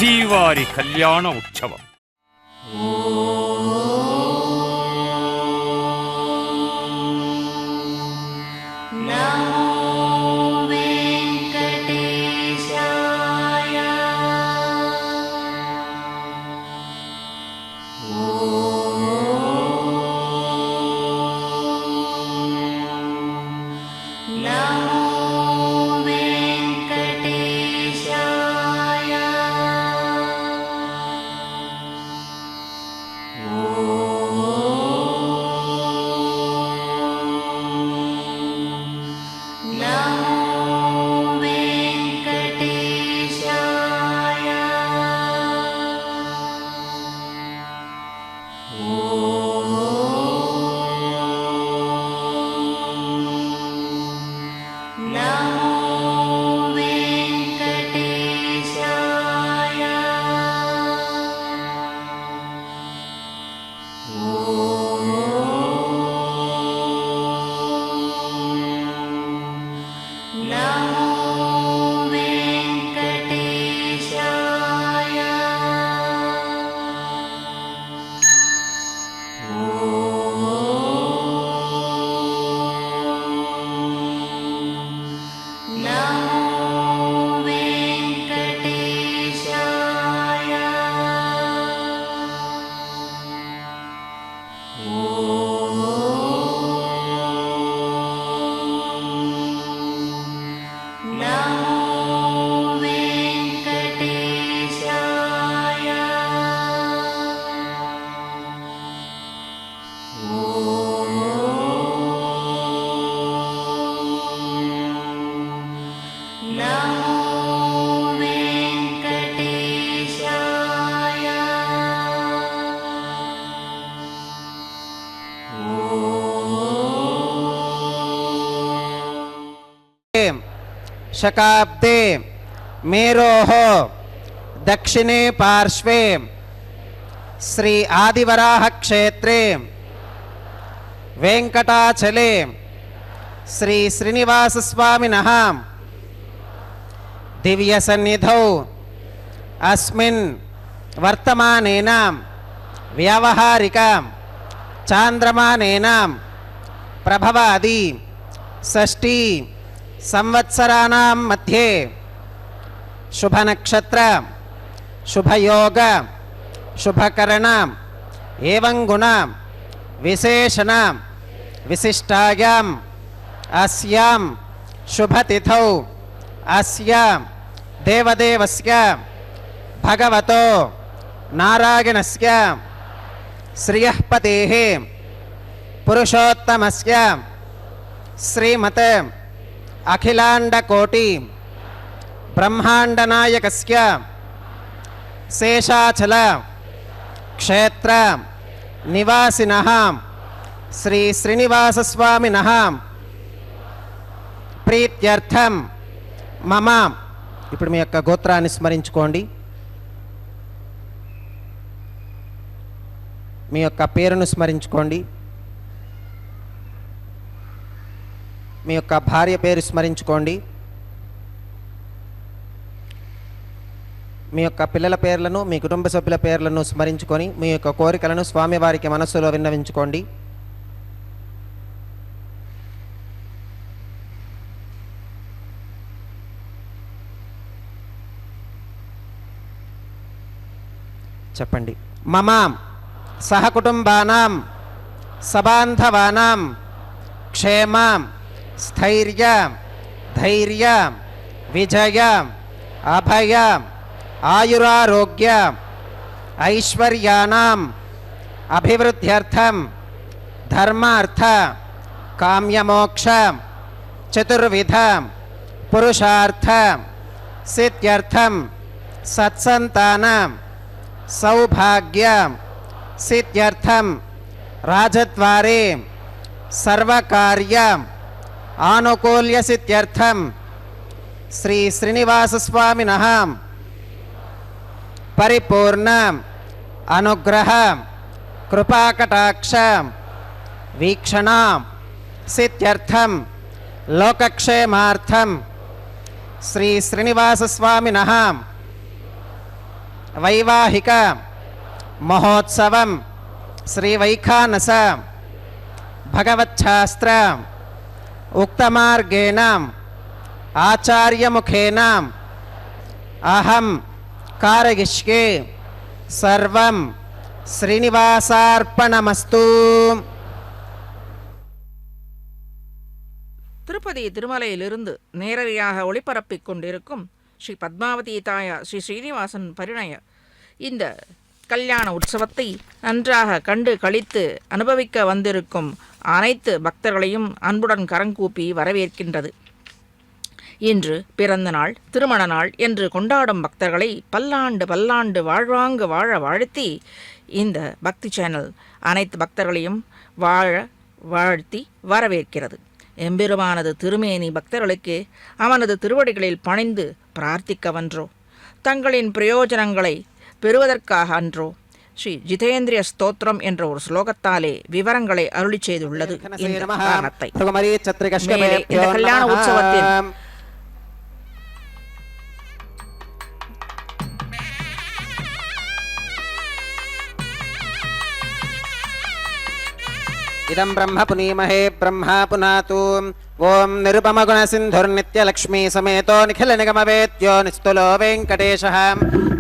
శ్రీవారి కళ్యాణ ఉత్సవం. शकाब्दे मेरोः दक्षिणे पार्श्वे श्री आदिवराह क्षेत्रे वेंकटाचले श्री श्रीनिवास स्वामिनः दिव्य सन्निधौ अस्मिन् वर्तमानेन व्यावहारिक चांद्रमानेन प्रभवादि षष्ठी संवत्सराणां मध्ये शुभ नक्षत्र शुभ योग शुभकरण एवं गुण विशेषण विशिष्टायां अस्यां शुभतिथौ अस्य देवदेवस्य भगवतो नारायणस्य श्रियःपतेः पुरुषोत्तमस्य श्रीमते अखिलांडकोटि ब्रह्मांडनायकस्य शेषाचल क्षेत्र निवासिनः श्री श्रीनिवास स्वामिनः प्रीत्यर्थम मम ఇప్పుడు మీ యొక్క గోత్రాన్ని స్మరించుకోండి. మీ యొక్క పేరును స్మరించుకోండి. మీ యొక్క భార్య పేరు స్మరించుకోండి. మీ యొక్క పిల్లల పేర్లను మీ కుటుంబ సభ్యుల పేర్లను స్మరించుకొని మీ యొక్క కోరికలను స్వామివారికి మనస్సులో విన్నవించుకోండి. చెప్పండి. మమ సహకుటుంబానాం సబాంధవానాం క్షేమ స్థైర్య ధైర్య విజయ అభయ ఆయురారోగ్య ఐశ్వర్యానాం అభివృద్ధ్యర్థం ధర్మార్థ కామ్యమోక్ష చతుర్విధ పురుషార్థ సిద్ధ్యర్థం సత్సంతాన सौभाग्य सिद्ध्यर्थम राजद्वारे सर्वकार्य आनुकूल्य सिद्ध्यर्थम श्री श्रीनिवास स्वामिनः परिपूर्ण अनुग्रह कृपाकटाक्ष वीक्षण सिद्ध्यर्थम लोकक्षेमार्थम श्री श्रीनिवास स्वामिनः వైవాహిక మహోత్సవం శ్రీవైఖానస భగవచ్ఛాస్త్ర ఉక్తమార్గేణ ఆచార్యముఖేన అహం కారయిష్యే సర్వం శ్రీనివాసార్పణమస్తు. திருப்பதி திருமலையிலிருந்து நேரடியாக ஒளிபரப்பிக் கொண்டிருக்கும் ஸ்ரீ பத்மாவதி தாயா ஸ்ரீ ஸ்ரீனிவாசன் பரிணய இந்த கல்யாண உற்சவத்தை நன்றாக கண்டு களித்து அனுபவிக்க வந்திருக்கும் அனைத்து பக்தர்களையும் அன்புடன் கரங்கூப்பி வரவேற்கின்றது. இன்று பிறந்த நாள், திருமண நாள் என்று கொண்டாடும் பக்தர்களை பல்லாண்டு பல்லாண்டு வாழ்வாங்கு வாழ வாழ்த்தி இந்த பக்தி சேனல் அனைத்து பக்தர்களையும் வாழ வாழ்த்தி வரவேற்கிறது. எம்பெருமானது திருமேனி பக்தர்களுக்கு அவனது திருவடிகளில் பணிந்து பிரார்த்திக்கவன்றோ, தங்களின் பிரயோஜனங்களை பெறுவதற்காக அன்றோ ஸ்ரீ ஜிதேந்திரிய ஸ்தோத்திரம் என்ற ஒரு ஸ்லோகத்தாலே விவரங்களை அருளி செய்துள்ளது. இந்த காரணத்தை மேலே இந்த கல்யாண உற்சவத்தில் इदं ब्रह्म पुनीमहे ब्रह्मा पुनातु. ओं निरुपमगुणसिन्धुर्नित्यलक्ष्मी समेतो निखिलनिगमवेद्यो निस्तुलो वेङ्कटेशः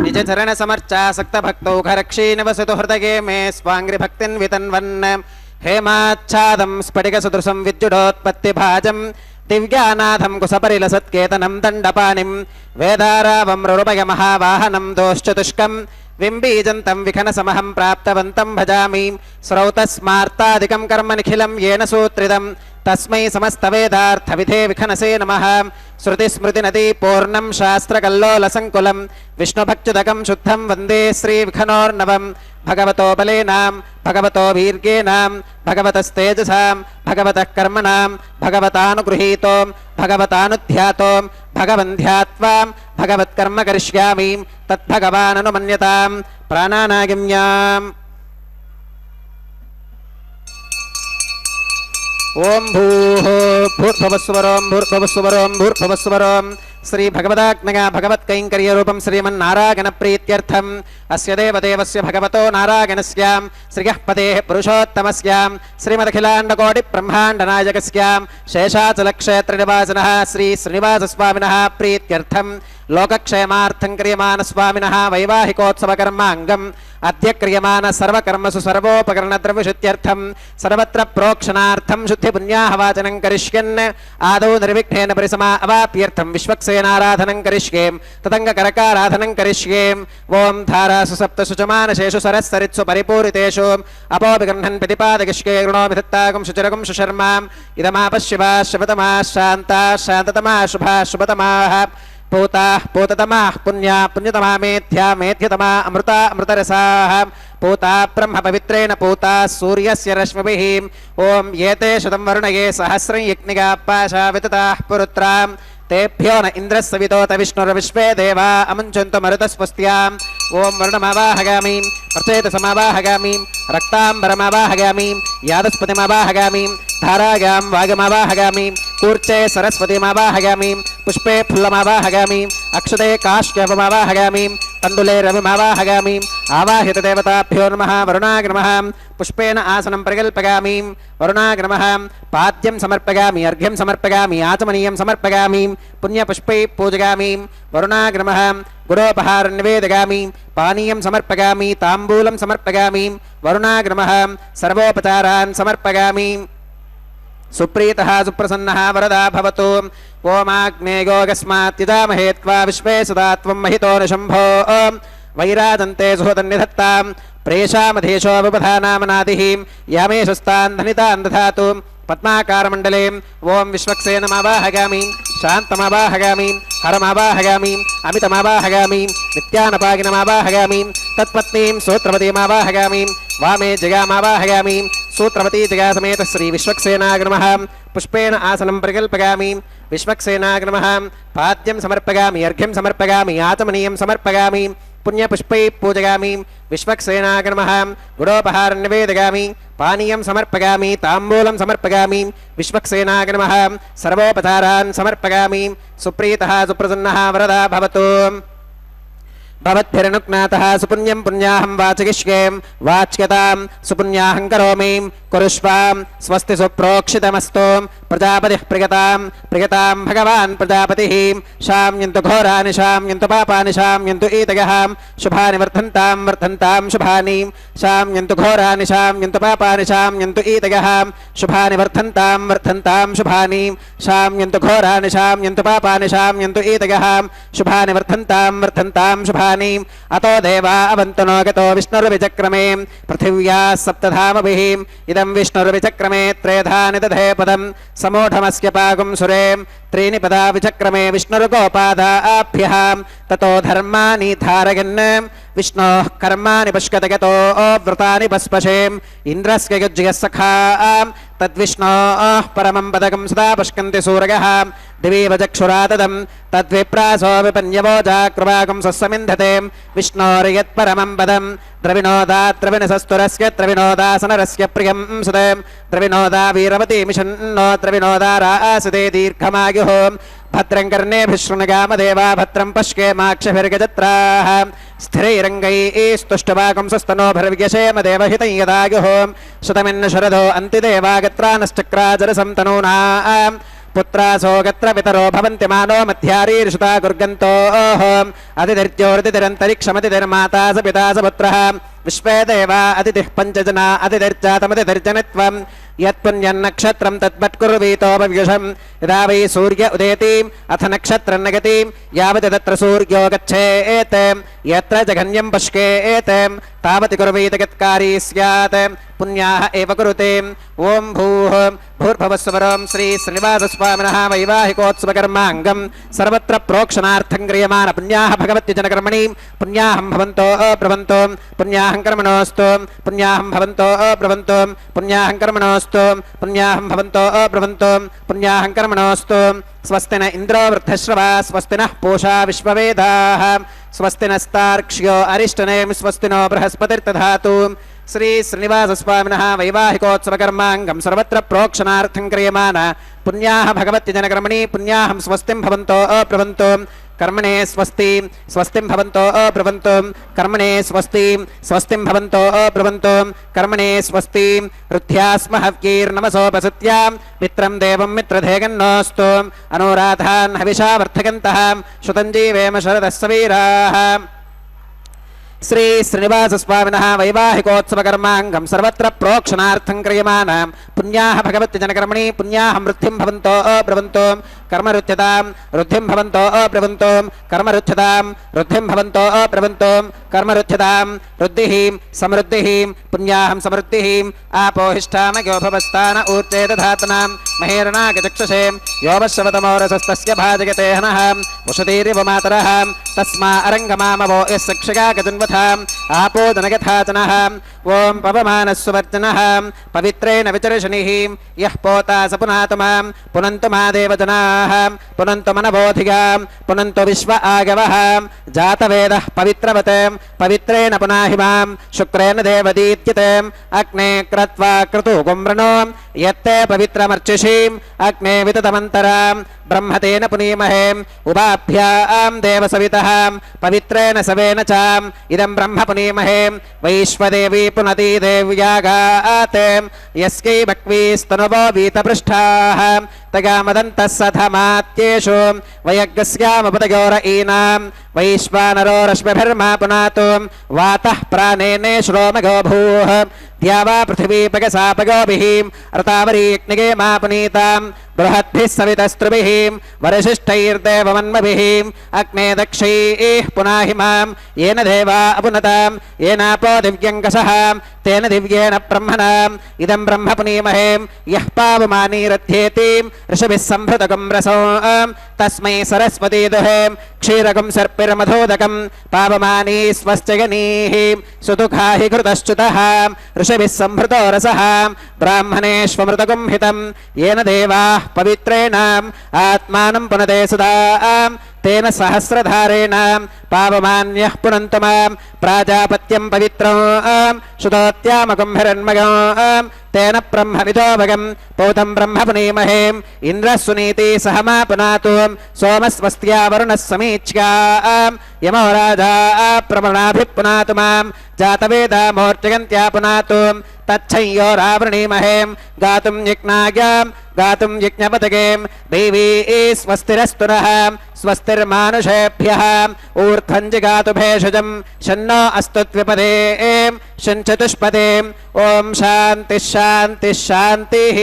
निजचरणसमर्चासक्तभक्तौ खरक्षी निवसतु हृदये मे स्वाङ्घ्रिभक्तिन् वितन्वन्. हेमाच्छादं स्फटिकसदृशं विद्युडोत्पत्तिभाजं दिव्यानाथं कुसपरिलसत्केतनं दण्डपाणिं वेदारावं रुरुपयमहावाहनं दोश्चतुष्कं विम्बीजन्तं विखनसमहं प्राप्तवन्तं भजामि. स्रौतस्मार्तादिकं कर्म निखिलं येन सूत्रितं तस्मै समस्तवेदार्थविधे विखनसे नमः. श्रुतिस्मृतिनदी पूर्णं शास्त्रकल्लोलसङ्कुलं विष्णुभक्त्युदकं शुद्धं वन्दे श्रीविखनोर्नवं. भगवतो बलेनां भगवतो वीर्येणां भगवतस्तेजसां भगवतः कर्मणां भगवतानुगृहीतो भगवतानुध्यातो भगवन्ध्यात्वा भगवत्कर्म करिष्यामि तद्भगवाननुमन्यतां. प्राणानागिम्याम् ओं भूः भूर्भुवस्वरों भूर्भुवस्वरों भूर्भुवस्वरों. श्री भगवदात्मगा भगवत्कैङ्कर्यरूपं श्रीमन्नारायणप्रीत्यर्थम् अस्य देवदेवस्य भगवतो नारायणस्यां श्रियः पतेः पुरुषोत्तमस्यां श्रीमदखिलाण्डकोटिब्रह्माण्डनायकस्यां शेषाचलक्षेत्रनिवासिनः श्री श्रीनिवासस्वामिनः प्रीत्यर्थं लोकक्षेमार्थं क्रियमाणस्वामिनः वैवाहिकोत्सवकर्माङ्गम् अद्य क्रियमाण सर्वकर्मसु सर्वोपकरणद्रव्यशुद्ध्यर्थं सर्वत्र प्रोक्षणार्थं शुद्धिपुण्याहवाचनं करिष्यन्. आदौ निर्विघ्नेन परिसमा अवाप्यर्थं विश्वक्सेनाराधनं करिष्ये तदङ्गकरकाराधनं करिष्ये. ओं धारासु सप्तसु च मानसेषु सरस्सरित्सु परिपूरितेषु अपोऽभिगृह्णन् प्रतिपादयिष्ये गृणोमि दत्तागं शुचिरगं सुशर्मां. इदमापश्शिवाः शिवतमाः शान्ताः शान्ततमाः शुभाः शुभतमाः पूताः पूततमाः पुण्या पुण्यतमा मेध्या मेध्यतमा अमृता अमृतरसाः पूता ब्रह्म पवित्रेण पूता सूर्यस्य रश्मिभिः. ओं एते शतं वर्णये सहस्रं यज्ञिकाः पाशा वितताः पुरुत्रां तेभ्यो न इन्द्रस्सवितोत विष्णुर्विश्वे देवा अमुञ्चन्तु मरुतस्वस्त्याम्. ओं वर्णमावाहगामि प्रचेतसमावाहगामि रक्ताम्बरमावाहगामि यादस्पतिमावाहगामि धारागां वागमावाहगामि कूर्चे सरस्वतीमावाहगामि पुष्पे फुल्लमावाहगामि अक्षते काश्यपमावाहगामि तण्डुले रविमावाहगामि. आवाहितदेवताभ्यो नमः. वरुणाय नमः. पुष्पेण आसनं परिकल्पयामि. वरुणाय नमः. पाद्यं समर्पयामि अर्घ्यं समर्पयामि आचमनीयं समर्पयामि पुण्यपुष्पैः पूजयामि. वरुणाय नमः. गुडोपहारं निवेदयामि पानीयं समर्पयामि ताम्बूलं समर्पयामि. वरुणाय नमः. सर्वोपचारान् समर्पयामि. सुप्रीतः सुप्रसन्नः वरदा भवतु. ओमाग्नेयोगस्मात् यजामहे त्वा विश्वे सदा त्वं महितो न शम्भो. वैराजन्ते सुहृदन्निधत्तां प्रेषामधेशो विबधानामनादिः यामेशस्तान् धनितान् दधातु. पद्माकारमण्डले ओं विश्वक्सेनमावाहगामि शान्तमावाहगामि हरमावाहगामि अमितमावाहगामि नित्यानपागिनमावाहगामि तत्पत्नीं सूत्रवतीमावाहगामि वामे जगामावाहगामि सूत्रवती जगासमेत श्री विश्वक्सेनाय नमः. पुष्पेण आसनं परिकल्पयामि विश्वक्सेनाय नमः. पाद्यं समर्पयामि अर्घ्यं समर्पयामि आचमनीयं समर्पयामि पुण्यपुष्पैः पूजयामि. विश्वक्सेनाय नमः. गुडोपहारं निवेदयामि पानीयं समर्पयामि ताम्बूलं समर्पयामि. विश्वक्सेनाय नमः. सर्वोपचारान् समर्पयामि. सुप्रीतः सुप्रसन्नः वरदा भवतु. भवद्भिरनुज्ञातः सुपुण्यं पुण्याहं वाचयिष्ये वाच्यतां सुपुण्याहं करोमि कुरुष्वां स्वस्ति सुप्रोक्षितमस्तु प्रजापतिः प्रियतां भगवान् प्रजापतिः शाम्यन्तु घोरानि शाम्यन्तु पापानि शाम्यन्तु ईतयः शुभानि वर्धन्तां शुभानि शाम्यन्तु घोरानि शाम्यन्तु पापानि शाम्यन्तु ईतयः शुभानि वर्धन्तां शुभानि शाम्यन्तु घोरानि शाम्यन्तु पापानि शाम्यन्तु ईतयः शुभानि वर्धन्तां शुभानि अतो देवा अवन्तु नो गतो विष्णुर्विचक्रमे पृथिव्याः सप्तधामभिः इदं विष्णुर्विचक्रमे त्रेधानि दधे पदं समूढमस्य पागुं सुरे त्रीणि पदा विचक्रमे विष्णुर्गोपादाभ्यः ततो धर्माणि धारयन् विष्णोः कर्माणि पश्यत गतो व्रतानि पस्पशेम् इन्द्रस्य युज्यः सखा तद्विष्णोः परमं पदकं सदा पश्यन्ति सूरयः दिवीव चक्षुरा तदं तद्विप्रासो विपन्यवो जाकृवागं सस्समिन्धते विष्णोर्यत्परमं पदं द्रविणोदात्रविणसस्तुरस्य द्रविणोदासनरस्य प्रियं सुते द्रविणोदा वीरवती मिषन्नो द्रविणोदा रासते दीर्घमायुः भद्रं कर्णेभिः शृणुगामदेवा भद्रं पश्येमाक्षभिर्गजत्राः स्थिरैरङ्गैस्तुष्टवागं सस्तनोभिर्व्यशेम देवहितं यदायुः शतमिन्न शरदो अन्तिदेवागत्रानश्चक्राजरसं तनूनां पुत्रासो गत्र पितरो भवन्ति मानो मध्यारीर्षुता गुर्गन्तोः अतिथिर्ज्योतिथिरन्तरिक्षमतिथिर्माता स पिता स पुत्रः विश्वे देवा अतिथिः पञ्चजना अतिथिर्जातमतिथिर्जनित्वम् यत्पुण्यन्नक्षत्रं तद्वत्कुर्वीतोपव्युषम् यदा वै सूर्य उदेति अथ नक्षत्रं नगति यावत् तत्र सूर्यो गच्छेत् यत्र जघन्यं पश्येत् तावत् कुर्वीत यत्कारी स्यात् पुण्याः एव कुरुते ओं भूर्भुवस्वरं श्री श्रीनिवासस्वामिनः वैवाहिकोत्सवकर्माङ्गं सर्वत्र प्रोक्षणार्थं क्रियमाण पुण्याः भगवत्यजनकर्मणि पुण्याहं भवन्तो ब्रवन्तो पुण्याहं कर्मणोऽस्तु पुण्याहं भवन्तो ब्रवन्तो पुण्याहं कर्मणोऽस्तु पुण्याहं भवन्तो ब्रवन्तो पुण्याहं कर्मणोऽस्तु स्वस्ति न इन्द्रो वृद्धश्रवा स्वस्ति नः पूषा विश्ववेदाः स्वस्ति नस्तार्क्ष्यो अरिष्टनेमि स्वस्ति नो बृहस्पतिर्दधातु श्री श्रीनिवासस्वामिनः वैवाहिकोत्सवकर्माङ्गं सर्वत्र प्रोक्षणार्थं क्रियमाण पुण्याः भगवत्यजनकर्मणि पुण्याहं स्वस्तिं भवन्तो अब्रवन्तो कर्मणे स्वस्ति स्वस्तिं भवन्तो अब्रवन्तो कर्मणे स्वस्ति स्वस्तिं भवन्तो अब्रवन्तो कर्मणे स्वस्ति रुद्ध्यास्म हव्यैर्नमसोपसत्यां मित्रं देवं मित्रधेगन्नोऽस्तु अनुराधान् हविषा वर्धयन्तः श्रुतञ्जीवेम शरदस्य वीराः श्री श्रीनिवासस्वामिनः वैवाहिकोत्सवकर्माङ्गं सर्वत्र प्रोक्षणार्थं क्रियमाण पुण्याः भगवत्यजनकर्मणि पुण्याहं वृद्धिं भवन्तो अब्रवन्तो कर्मरुच्यतां वृद्धिं भवन्तो अब्रवन्तो कर्मरुच्यतां वृद्धिं भवन्तो अब्रवन्तो कर्मरुच्यतां वृद्धिः समृद्धिः पुण्याहं समृद्धिः आपोहिष्ठामयो भवस्तान ऊर्जे दधातनां महेरणागचक्षुषे योपश्रवतमोरसस्तस्य भाजयते हनः उषतीरिव मातरः तस्मा अरङ्गमामवो यस्य क्षगागजन्वथाम् आपोदनगथाचनः ओं पवमानस्ववर्जनः पवित्रेण विचर्षणिः यः पोता स पुनातुमां पुनन्तु मा देवजनाः पुनन्तु मनबोधिगां पुनन्तु विश्व आगवः जातवेदः पवित्रवते पवित्रेण पुनाहि मां शुक्रेण देवदीत्यते अग्ने क्रत्वा क्रतुगुम्रणो यत्ते पवित्रमर्चिषीम् अग्ने विततमन्तरां ब्रह्मतेन पुनीमहे उभाभ्यां देवसवितः पवित्रेण सवेन चाम् इदं ब्रह्म पुनीमहे वैश्वदेवी पुनती देव्यागात् यस्यै भक्वीस्तनुवो वीतपृष्ठाः तगामदन्तः सधमात्येषु वयज्ञस्यामपदयोर ईनां वैश्वानरो रश्मिभिर्मा पुनातु वातः प्राणेने श्रोमगो भूः द्यावा पृथिवी पगसापगोभिः रतावरीग्निगे मा पुनीतां बृहद्भिः सवितस्त्रुभिः वरशिष्ठैर्देवमन्मभिः अग्ने दक्षैः पुनाहि मां येन देवा अपुनतां येनापो दिव्यङ्कषः तेन दिव्येन ब्रह्मणाम् इदं ब्रह्म पुनीमहे यः पावमानीरध्येति ऋषभिः सम्भृतकं रसो तस्मै सरस्वती दुहे क्षीरकं सर्पिर्मधोदकं पावमानी स्वश्चयनीः सुदुःखा हि कृतश्च्युतः ऋषभिः सम्भृतो रसः ब्राह्मणेष्वमृतकं हितं येन देवाः पवित्रेण आत्मानं पुनते सदा तेन सहस्रधारेण पावमान्यः पुनन्तु मां प्राजापत्यं पवित्रं शुद्धोत्यामकं हिरण्मयं तेन ब्रह्मविदो भगं पौतं ब्रह्म पुनीमहे इन्द्रः सुनीति सहमा पुनातु सोमस्वस्त्या वरुणः समीच्या यमो राजा प्रमणाभिः पुनातु मां जातवेदा मूर्तिगन्त्या पुनातु तच्छंयो रावृणीमहे गातुं यज्ञायां गातुं यज्ञपतकें देवी स्वस्तिरस्तु नः स्वस्तिर्मानुषेभ्यः ऊर्ध्वं जिगातु भेषजं शन्नो अस्तु द्विपदे शञ्चतुष्पदे ॐ शान्तिः शान्तिः शान्तिः।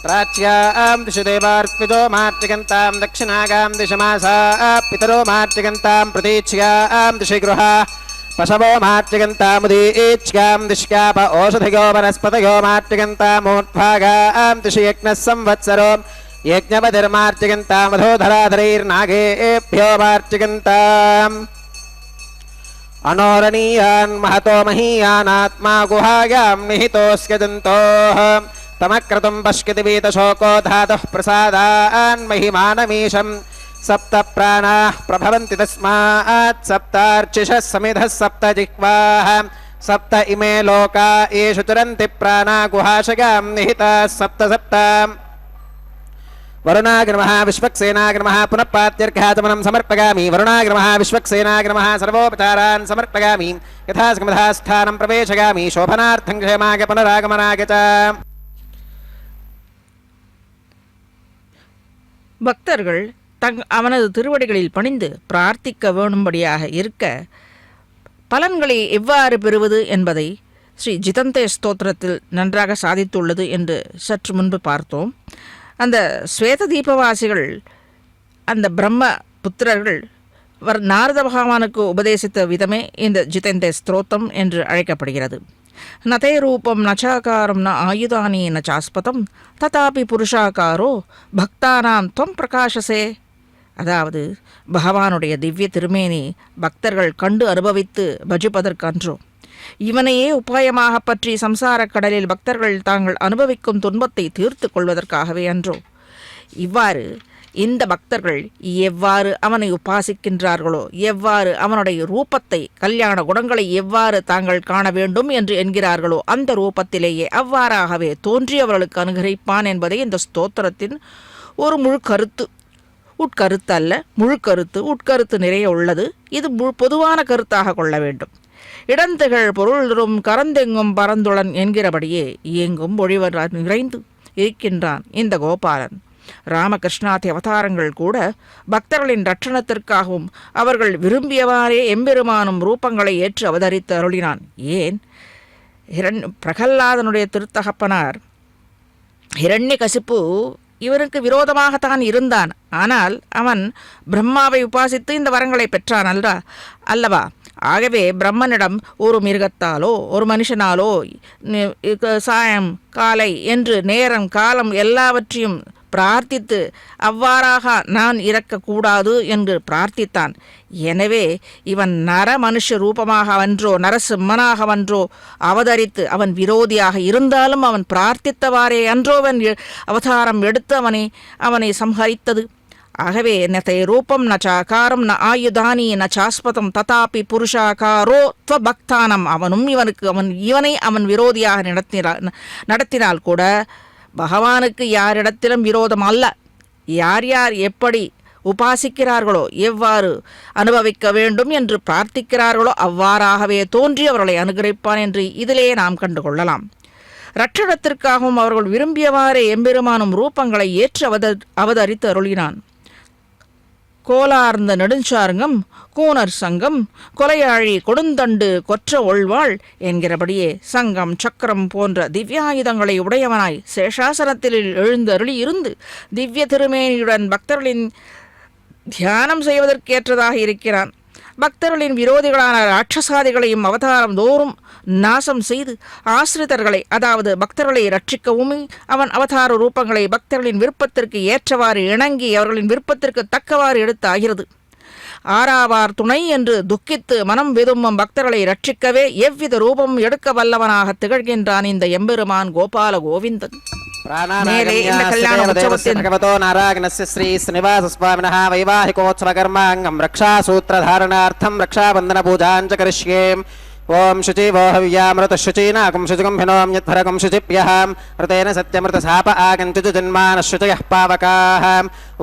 प्राच्यां दिशि देवार्पितो मार्तिकन्तां दक्षिणागां दिशमासा पितरो मार्तिकन्तां प्रतीच्यां दिशि गृहा पशवो मार्तिकन्तामुदीच्यां दिश्याप ओषधयो वनस्पतयो मार्तिकन्तामूर्ध्वागां दिशि यज्ञः संवत्सरो यज्ञपतिर्मार्तिकन्तामधोधराधरैर्नागेभ्यो मार्तिकन्ताम् अनोरणीयान् महतो महीयानात्मा गुहायां निहितोऽस्य जन्तोः तमक्रतुं पश्यति वीतशोको धातुः प्रसादान् महिमानमीशं सप्त प्राणाः प्रभवन्ति तस्मात् सप्तार्चिषः समिधः सप्त जिह्वाः सप्त इमे लोका येषु चरन्ति प्राणा गुहाशयां निहिताः सप्त सप्त वरुणाग्रमः विश्वक्सेनाग्रमः पुनः पात्यर्घाचमनं समर्पयामि वरुणाग्रमः विश्वक्सेनाग्रमः सर्वोपचारान् समर्पयामि यथासमधा स्थानं प्रवेशयामि शोभनार्थं क्षेमाय पुनरागमनाय च। பக்தர்கள் அவனது திருவடிகளில் பணிந்து பிரார்த்திக்க வேணும்படியாக இருக்க பலன்களை எவ்வாறு பெறுவது என்பதை ஸ்ரீ ஜிதந்தே ஸ்தோத்திரத்தில் நன்றாக சாதித்துள்ளது என்று சற்று முன்பு பார்த்தோம். அந்த ஸ்வேத தீபவாசிகள் அந்த பிரம்ம புத்திரர்கள் நாரத பகவானுக்கு உபதேசித்த விதமே இந்த ஜிதேந்தே ஸ்தோத்திரம் என்று அழைக்கப்படுகிறது. நதே ரூபம் நச்சாகாரம் ந ஆயுதானி ந சாஸ்பதம் ததாபி புருஷாகாரோ பக்தானாம் துவம் பிரகாசசே. அதாவது பகவானுடைய திவ்ய திருமேனி பக்தர்கள் கண்டு அனுபவித்து பஜிப்பதற்கன்றோ, இவனையே உபாயமாக பற்றி சம்சாரக் கடலில் பக்தர்கள் தாங்கள் அனுபவிக்கும் துன்பத்தை தீர்த்து கொள்வதற்காகவே அன்றோ. இவ்வாறு இந்த பக்தர்கள் எவ்வாறு அவனை உபாசிக்கின்றார்களோ, எவ்வாறு அவனுடைய ரூபத்தை கல்யாண குணங்களை எவ்வாறு தாங்கள் காண வேண்டும் என்று என்கிறார்களோ அந்த ரூபத்திலேயே அவ்வாறாகவே தோன்றியவர்களுக்கு அனுகிரகிப்பான் என்பதே இந்த ஸ்தோத்திரத்தின் ஒரு முழு கருத்து. உட்கருத்து அல்ல, முழு கருத்து. உட்கருத்து நிறைய உள்ளது. இது பொதுவான கருத்தாக கொள்ள வேண்டும். இடந்துகள் பொருளும் கரந்தெங்கும் பரந்துளன் என்கிறபடியே இயங்கும் ஒழிவர் நிறைந்து இருக்கின்றான் இந்த கோபாலன். ராமகிருஷ்ணாதி அவதாரங்கள் கூட பக்தர்களின் ரட்சணத்திற்காகவும் அவர்கள் விரும்பியவாறே எம்பெருமானும் ரூபங்களை ஏற்று அவதரித்து அருளினான். ஏன் பிரகல்லாதனுடைய திருத்தகப்பனார் ஹிரண்யகசிப்பு இவனுக்கு விரோதமாகத்தான் இருந்தான். ஆனால் அவன் பிரம்மாவை உபாசித்து இந்த வரங்களை பெற்றான் அல்லவா? ஆகவே பிரம்மனிடம் ஒரு மிருகத்தாலோ ஒரு மனுஷனாலோ சாயம் காலை என்று நேரம் காலம் எல்லாவற்றையும் பிரார்த்தித்து அவ்வாறாக நான் இறக்கக்கூடாது என்று பிரார்த்தித்தான். எனவே இவன் நர மனுஷ ரூபமாகவன்றோ நரசிம்மனாகவன்றோ அவதரித்து அவன் விரோதியாக இருந்தாலும் அவன் பிரார்த்தித்தவாறே அன்றோவன் அவதாரம் எடுத்து அவனை சம்ஹரித்தது. ஆகவே நதே ரூபம் ந சாகாரம் ந ஆயுதானி ந சாஸ்பதம் ததாபி புருஷாகாரோ பக்தானம். இவனை அவன் விரோதியாக நடத்தினால் கூட பகவானுக்கு யாரிடத்திலும் விரோதம் அல்ல. யார் யார் எப்படி உபாசிக்கிறார்களோ, எவ்வாறு அனுபவிக்க வேண்டும் என்று பிரார்த்திக்கிறார்களோ அவ்வாறாகவே தோன்றி அவர்களை அனுகிரகிப்பான் என்று இதிலே நாம் கண்டுகொள்ளலாம். இரட்சணத்திற்காகவும் அவர்கள் விரும்பியவாறே எம்பெருமானும் ரூபங்களை ஏற்று அவதரித்து அருளினான். கோலார்ந்த நெடுஞ்சார்ங்கம் கூனர் சங்கம் கொலையாழி கொடுந்தண்டு கொற்ற ஒள்வாள் என்கிறபடியே சங்கம் சக்கரம் போன்ற திவ்யாயுதங்களை உடையவனாய் சேஷாசனத்தில் எழுந்தருளி இருந்து திவ்ய திருமேனியுடன் பக்தர்களின் தியானம் செய்வதற்கேற்றதாக இருக்கிறான். பக்தர்களின் விரோதிகளான ராட்சசாதிகளையும் அவதாரம் தோறும் நாசம் செய்து ஆசிரிதர்களை, அதாவது பக்தர்களை ரட்சிக்கவும் அவன் அவதார ரூபங்களை பக்தர்களின் விருப்பத்திற்கு ஏற்றவாறு இணங்கி அவர்களின் விருப்பத்திற்கு தக்கவாறு எடுத்து ஆகிறது. ஆறாவார் துணை என்று துக்கித்து மனம் விரும்பும் பக்தர்களை ரட்சிக்கவே எவ்வித ரூபம் எடுக்க வல்லவனாக திகழ்கின்றான் இந்த எம்பெருமான் கோபால கோவிந்தன். மேலே இந்த கல்யாண உற்சவத்தின் भगवतो नारायणस्य श्री श्रीनिवास स्वामिनः वैवाहिकोत्सव कर्माङ्गं रक्षासूत्रधारणार्थं रक्षाबन्धनपूजां च करिष्ये. ओम शुचि वो हव्यामृत शुचीनाकं शुचिकं हिनों यद्भरकं शुचिभ्यः ऋतेन सत्यमृतसाप आगन्तुज जन्मानश्रुतयः पावकाः.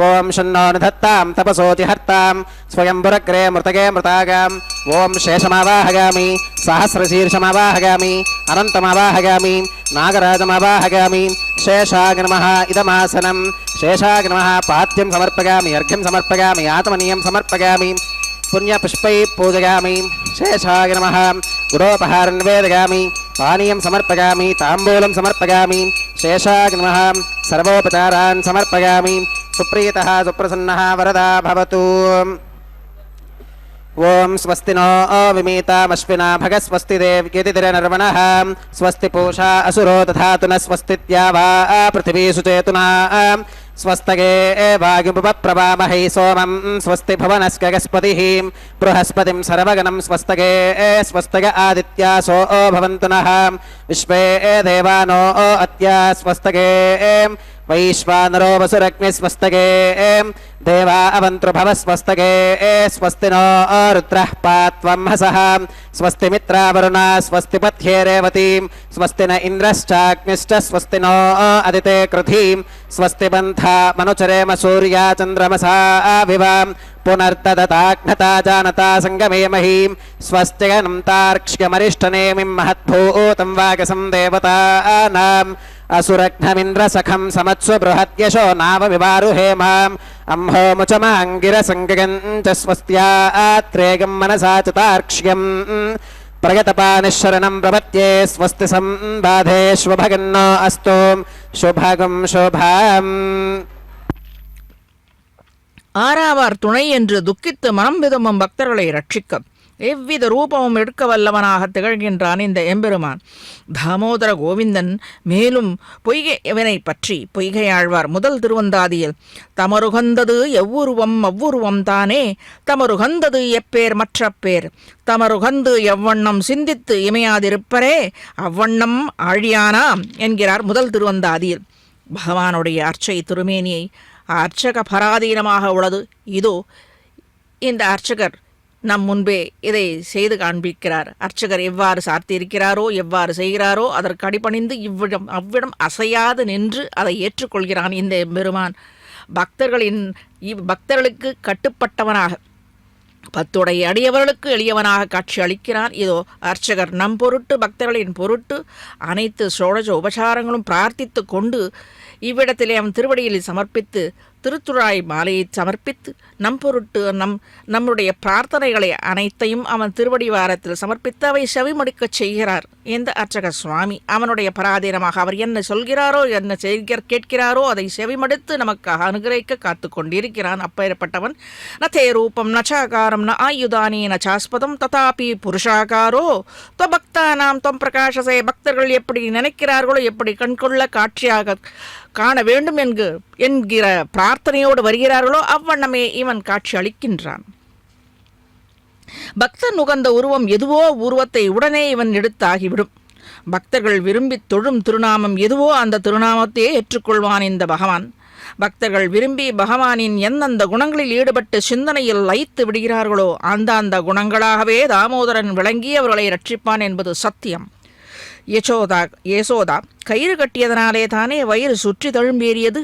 ओम शन्नो निधत्तां तपसोतिहर्तां स्वयंवरग्रे मृतगे मृतागां. ओम शेषमावाहयामि सहस्रशीर्षमावाहयामि अनन्तमावाहयामि नागराजमावाहयामि. शेषाय नमः इदमासनं शेषाय नमः पाद्यं समर्पयामि अर्घ्यं समर्पयामि आत्मनीयं समर्पयामि पुण्यपुष्पै पूजयामि. शेषाय नमः गुरोपहारं निवेदयामि पानीयं समर्पयामि ताम्बूलं समर्पयामि. शेषाय नमः सर्वोपचारान् समर्पयामि. सुप्रीतः सुप्रसन्नः वरदा भवतु. ओम स्वस्ति नो विमीतामश्विना भगस्वस्ति देव्यतिरनर्वणः स्वस्ति पूषा असुरो दधातु न स्वस्तित्या वा पृथिवी सुचेतुना स्वस्तगे वायुपप्रभामहे सोमं स्वस्ति भुवनस्कगस्पतिः बृहस्पतिं सर्वगणं स्वस्तगे स्वस्तग आदित्यासो भवन्तु नः विश्वे देवानो अत्या स्वस्तगे वैश्वानरो वसुरग्नि स्वस्तगे देवा अवन्तृभवस्वस्तगे स्वस्ति नो रुद्रः पात्वं हसः स्वस्ति मित्रावरुणा स्वस्ति पथ्ये रेवतीं स्वस्ति न इन्द्रश्चाग्निश्च स्वस्ति नो अदिते कृधिं स्वस्ति बन्धा मनुचरेम सूर्या चन्द्रमसा विवां पुनर्तदताघ्नता जानता संगमे महीं स्वस्त्यगनं तार्क्ष्यमरिष्टनेमिं महद्भूतं वागसं देवतानाम् असुरघ्नमिन्द्रसखं समत्सु बृहद्यशो नाम विवारुहेमाम् अम्होमुचमाङ्गिरसङ्गगं च स्वस्त्यात्रेगं मनसा च तार्क्ष्यम् प्रगतपानिशरणं प्रपत्ये स्वस्ति संबाधेष्वभगन्नो अस्तु शुभगं शुभम्. ஆறாவார் துணை என்று துக்கித்து மனம் விரும்பும் பக்தர்களை ரட்சிக்க எவ்வித ரூபமும் எடுக்க வல்லவனாக திகழ்கின்றான் இந்த எம்பெருமான் தாமோதர கோவிந்தன். மேலும் பொய்கைவனை பற்றி பொய்கையாழ்வார் முதல் திருவந்தாதியில் தமருகந்தது எவ்வுருவம் அவ்வுருவம் தானே தமருகந்தது எப்பேர் மற்ற பேர் தமருகந்து எவ்வண்ணம் சிந்தித்து இமையாதிருப்பரே அவ்வண்ணம் ஆழியானாம் என்கிறார் முதல் திருவந்தாதியில். பகவானுடைய அர்ச்சை திருமேனியை அர்ச்சக பராதீனமாக உள்ளது. இதோ இந்த அர்ச்சகர் நம் முன்பே இதை செய்து காண்பிக்கிறார். அர்ச்சகர் எவ்வாறு சார்த்தியிருக்கிறாரோ எவ்வாறு செய்கிறாரோ அதற்கு அடிபணிந்து அவ்விடம் அசையாது நின்று அதை ஏற்றுக்கொள்கிறான் இந்த பெருமான். பக்தர்களுக்கு கட்டுப்பட்டவனாக பத்துடைய அடியவர்களுக்கு எளியவனாக காட்சி அளிக்கிறான். இதோ அர்ச்சகர் நம் பொருட்டு பக்தர்களின் பொருட்டு அனைத்து ஷோடச உபசாரங்களும் பிரார்த்தித்து கொண்டு இவ்விடத்திலே அவன் திருவடியில் சமர்ப்பித்து திருத்துழாய் மாலையை சமர்ப்பித்து நம் பொருட்டு நம்முடைய பிரார்த்தனைகளை அனைத்தையும் அவன் திருவடி வாரத்தில் சமர்ப்பித்து அவை செவிமடுக்கச் செய்கிறார் இந்த அர்ச்சக சுவாமி. அவனுடைய பராதீனமாக அவர் என்ன சொல்கிறாரோ என்ன கேட்கிறாரோ அதை செவிமடுத்து நமக்காக அனுகிரகிக்க காத்து கொண்டிருக்கிறான். அப்பேற்பட்டவன் நதே ரூபம் நச்சாகாரம் ந ஆயுதானி நச்சாஸ்பதம் ததாபி புருஷாகாரோ பக்தானாம் தொம் பிரகாசசே. பக்தர்கள் எப்படி நினைக்கிறார்களோ எப்படி கண்கொள்ள காட்சியாக காண வேண்டும் என்கிற பிரார்த்தனையோடு வருகிறார்களோ அவ்வண்ணமே இவன் காட்சி அளிக்கின்றான். பக்தன் உகந்த உருவம் எதுவோ உருவத்தை உடனே இவன் எடுத்தாகிவிடும். பக்தர்கள் விரும்பி தொழும் திருநாமம் எதுவோ அந்த திருநாமத்தையே ஏற்றுக்கொள்வான் இந்த பகவான். பக்தர்கள் விரும்பி பகவானின் எந்தெந்த குணங்களில் ஈடுபட்டு சிந்தனையில் லயித்து விடுகிறார்களோ அந்த குணங்களாகவே தாமோதரன் விளங்கி அவர்களை ரட்சிப்பான் என்பது சத்தியம். யசோதா கயிறு கட்டியதனாலே தானே வயிறு சுற்றி தழும்பேறியது.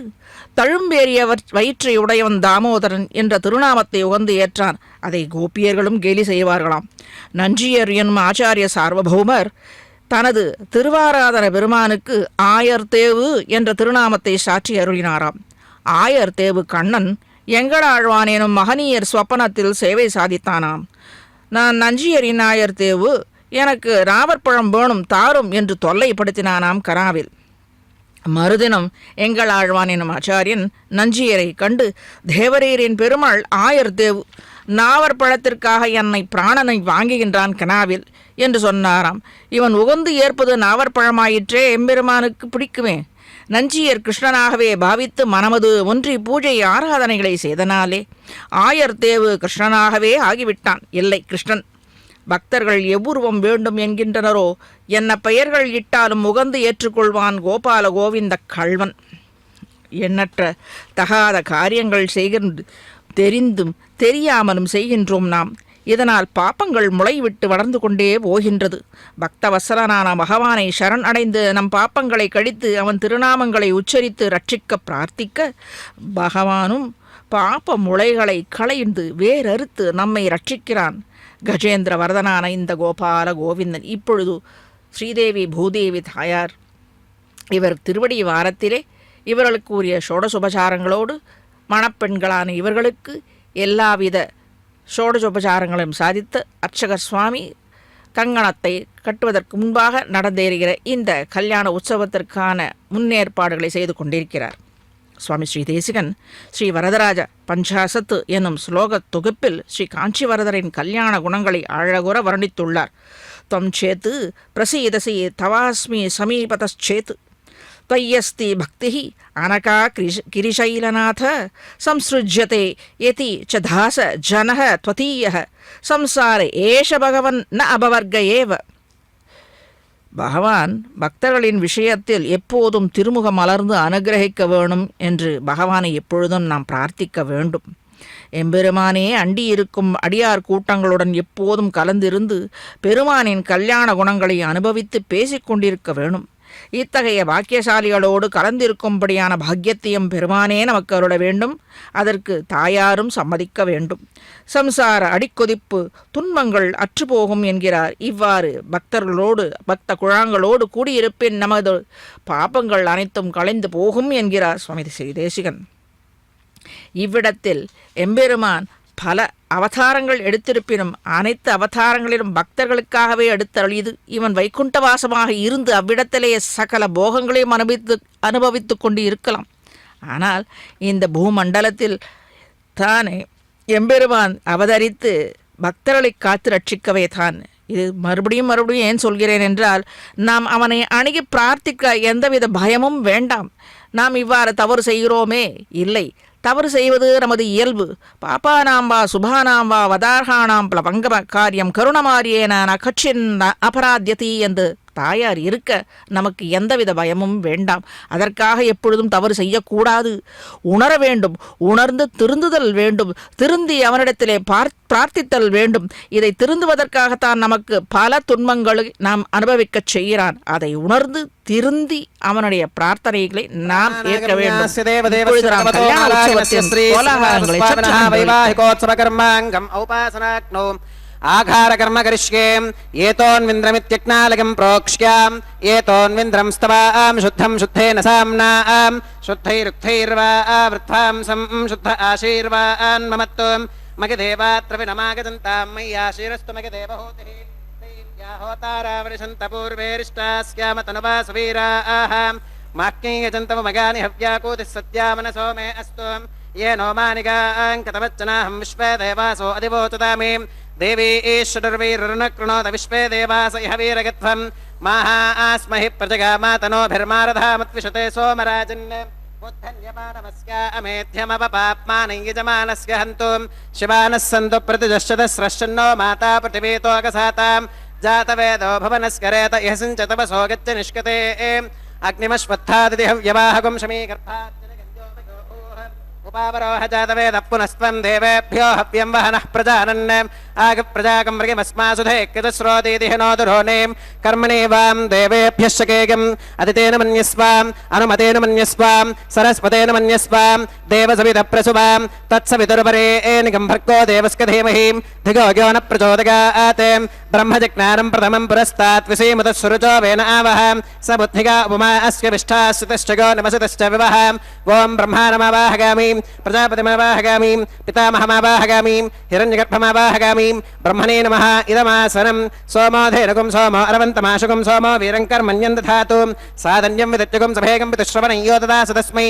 தழும்பேறிய வயிற்றை உடையவன் தாமோதரன் என்ற திருநாமத்தை உகந்து ஏற்றான். அதை கோபியர்களும் கேலி செய்வார்களாம். நஞ்சியர் என்னும் ஆச்சாரிய சார்வபௌமர் தனது திருவாராதன பெருமானுக்கு ஆயர்தேவு என்ற திருநாமத்தை சாற்றி அருளினாராம். ஆயர்தேவு கண்ணன் எங்கடாழ்வான் எனும் மகனியர் ஸ்வப்பனத்தில் சேவை சாதித்தானாம். நான் நஞ்சியரின் ஆயர்தேவு எனக்கு ராவற்பழம் வேணும் தாரும் என்று தொல்லைப்படுத்தினானாம் கனாவில். மறுதினம் எங்கள் ஆழ்வான் எனும் ஆச்சாரியன் நஞ்சியரை கண்டு தேவரீரின் பெருமாள் ஆயர்தேவு நாவற்பழத்திற்காக என்னை பிராணனை வாங்குகின்றான் கனாவில் என்று சொன்னாராம். இவன் உகந்து ஏற்பது நாவற்பழமாயிற்றே எம்பெருமானுக்கு பிடிக்குமே. நஞ்சியர் கிருஷ்ணனாகவே பாவித்து மனமது ஒன்றி பூஜை ஆராதனைகளை செய்தனாலே ஆயர்தேவு கிருஷ்ணனாகவே ஆகிவிட்டான். இல்லை, கிருஷ்ணன் பக்தர்கள் எவ்வுருவம் வேண்டும் என்கின்றனரோ என்ன பெயர்கள் இட்டாலும் முகந்து ஏற்றுக்கொள்வான் கோபால கோவிந்த கள்வன். எண்ணற்ற தகாத காரியங்கள் செய்கின்ற தெரிந்தும் தெரியாமலும் செய்கின்றோம் நாம். இதனால் பாப்பங்கள் முளைவிட்டு வளர்ந்து கொண்டே போகின்றது. பக்தவத்சலனான பகவானை சரண் அடைந்து நம் பாப்பங்களை கழித்து அவன் திருநாமங்களை உச்சரித்து ரட்சிக்க பிரார்த்திக்க பகவானும் பாப்ப முளைகளை களைந்து வேறறுத்து நம்மை ரட்சிக்கிறான். கஜேந்திர வரதனான இந்த கோபால கோவிந்தன் இப்பொழுது ஸ்ரீதேவி பூதேவி தாயார் இவர் திருவடி வாரத்திலே இவர்களுக்கு உரிய ஷோடசுபசாரங்களோடு மணப்பெண்களான இவர்களுக்கு எல்லாவித ஷோடசோபசாரங்களையும் சாதித்த அர்ச்சகர் சுவாமி கங்கணத்தை கட்டுவதற்கு முன்பாக நடந்தேறுகிற இந்த கல்யாண உற்சவத்திற்கான முன்னேற்பாடுகளை செய்து கொண்டிருக்கிறார். சுவாமி ஸ்ரீ தேசிகன் ஸ்ரீ வரதராஜ பஞ்சாசத்து என்னும் ஸ்லோக தொகுப்பில் ஸ்ரீ காஞ்சிவரதரின் கல்யாண குணங்களை அழகுற வர்ணித்துள்ளார். त्वं चेत् प्रसीदसि तवास्मि समीपतश्चेत् त्वय्यस्ति भक्तिः अनका किरिशैलनाथ संसृज्यते यति च दास जनः त्वतीयः संसार एष भगवन् न अபவர்க ஏவ. பகவான் பக்தர்களின் விஷயத்தில் எப்போதும் திருமுகம் மலர்ந்து அனுகிரகிக்க வேணும் என்று பகவானை எப்பொழுதும் நாம் பிரார்த்திக்க வேண்டும். எம்பெருமானே அண்டி இருக்கும் அடியார் கூட்டங்களுடன் எப்போதும் கலந்திருந்து பெருமானின் கல்யாண குணங்களை அனுபவித்து பேசிக்கொண்டிருக்க வேணும். இத்தகைய பாக்கியசாலிகளோடு கலந்திருக்கும்படியான பாக்கியத்தையும் பெருமானே நமக்கு அருள வேண்டும். அதற்கு தாயாரும் சம்மதிக்க வேண்டும். சம்சார அடிக்கொதிப்பு துன்பங்கள் அற்றுப்போகும் என்கிறார். இவ்வாறு பக்தர்களோடு பக்த குழாங்களோடு கூடியிருப்பின் நமது பாபங்கள் அனைத்தும் களைந்து போகும் என்கிறார் சுவாமி ஸ்ரீ தேசிகன். இவ்விடத்தில் எம்பெருமான் பல அவதாரங்கள் எடுத்திருப்பினும் அனைத்து அவதாரங்களிலும் பக்தர்களுக்காகவே எடுத்தருளியது. இவன் வைகுண்டவாசமாக இருந்து அவ்விடத்திலேயே சகல போகங்களையும் அனுபவித்து கொண்டு இருக்கலாம். ஆனால் இந்த பூமண்டலத்தில் தானே எம்பெருமான் அவதரித்து பக்தர்களை காத்து ரட்சிக்கவே தான். இது மறுபடியும் ஏன் சொல்கிறேன் என்றால், நாம் அவனை அணுகி பிரார்த்திக்க எந்தவித பயமும் வேண்டாம். நாம் இவ்வாறு தவறு செய்கிறோமே, இல்லை, தவறு செய்வது நமது இயல்பு. பாப்பானாம் வா சுபானாம் வா வதார்ஹானாம் பிளபங்கம காரியம் கருணமாரியேன நகச்சின் அபராத்தியதி என்று தாயார் இருக்க நமக்கு எந்தவித பயமும் வேண்டாம். அதற்காக எப்பொழுதும் தவறு செய்யக்கூடாது. உணர வேண்டும், உணர்ந்து திருந்துதல் வேண்டும், திருந்தி அவனிடத்திலே பிரார்த்தித்தல் வேண்டும். இதை திருந்துவதற்காகத்தான் நமக்கு பல துன்பங்களை நாம் அனுபவிக்கச் செய்கிறான். அதை உணர்ந்து திருந்தி அவனுடைய பிரார்த்தனைகளை நாம் ஏற்க வேண்டும். आघारकर्म करिष्ये एतोन्विन्द्रमित्यज्ञालकं प्रोक्ष्याम् एतोन्विन्द्रं स्तवां शुद्धं शुद्धेन साम्नां शुद्धैरुक्थैर्वा वृत्वांसं शुद्ध आशीर्वान् ममत्वं मगदेवात्र विनमागदन्तां मय्याशीरस्तु मगदेवहूतिः होतारावरिशन्त पूर्वेरिष्टास्यामतनुवासवीराः माक्ययजन्तमगानि हव्याकूतिः सत्यामनसो मे अस्तु ये नो मानिकाङ्कतवच्चनाहं विश्वे देवासो अधिवोचतामि देवी ईश्वरवीरुणकृणोत विश्वे देवास इह वीरगत्वं माहा आस्महि प्रजगामातनोभिर्मारधामत्विषते सोमराजन् मुद्धन्यमानमस्या अमेध्यमपपाप्मानं यजमानस्य हन्तुं शिवानः सन्तु प्रतिदश्यतस्रश्चन्नो माता पृथिवीतो अगसातां जातवेदो भवनस्करेत इह सिञ्चतवसो गच्छ निष्कते अग्निमश्वत्थादिहव्यवाहकुं शमीगर्भात् उपावरोह जातवेद पुनस्त्वं देवेभ्यो हव्यं वहनः प्रजानन् आगप्रजाकं मृगमस्मासुधेक्यतस्रोतीतिः नोदुरोनें कर्मणि वां देवेभ्यः शकेयम् अदितेन मन्यस्वाम् अनुमतेन मन्यस्वाम् सरस्वतेन मन्यस्वाम् देवसवितप्रसुवां तत्सवितुर्वरेण्यं भर्गो देवस्य धीमहि धिगो यो न प्रचोदयात् ब्रह्मजिज्ञानं प्रथमं पुरस्तात् विसीमुतः वेन आवह स बुद्धिगा उपमा अस्य विष्ठाश्रितश्च गो नमसितश्च विवह ओं ब्रह्माणमावाहगामि प्रजापतिमावाहगामि पितामहमावाहगामि हिरण्यगर्भमावाहगामि ब्रह्मणे नमः इदमासनं सोमोधेनुकं सोमो अरवन्तमाशुकं सोमो वीरं कर्मण्यं दधातु साधन्यं विदत्यगं सभेगं पितुश्रवणं यो ददास तस्मै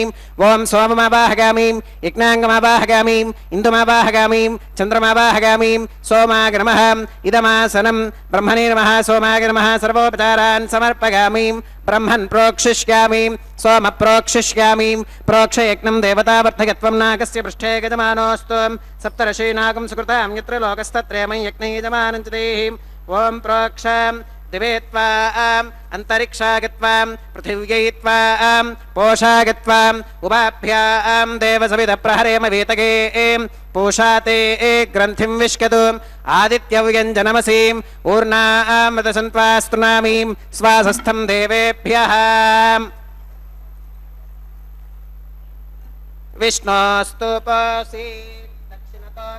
ओं सोममावाहगामि यज्ञाङ्गमावाहगामि इन्दुमावाहगामि चन्द्रमावाहगामि सोमाग नमः इदमासनं ब्रह्मणे नमः सोमाग नमः सर्वोपचारान् समर्पयामि ब्रह्मन् प्रोक्षिष्यामि सोम प्रोक्षिष्यामि प्रोक्षयज्ञं देवतावर्धकत्वं नागस्य पृष्ठे गजमानोऽस्तु सप्तर्षीनागं सुकृतां यत्र लोकस्तत्रयमं यज्ञे यजमानं च देहि ॐ प्रोक्षां दिवे त्वाम् अन्तरिक्षा गत्वां पृथिव्यै त्वाम् पोषा गत्वाम् उभाभ्यां देवसविदप्रहरेम वेतगे पूषा ते ग्रन्थिं विष्कतु आदित्यव्यञ्जनमसीं ऊर्णामृतसन्त्वास्तुनामीं स्वासस्थं देवेभ्यः विष्णोस्तुपसी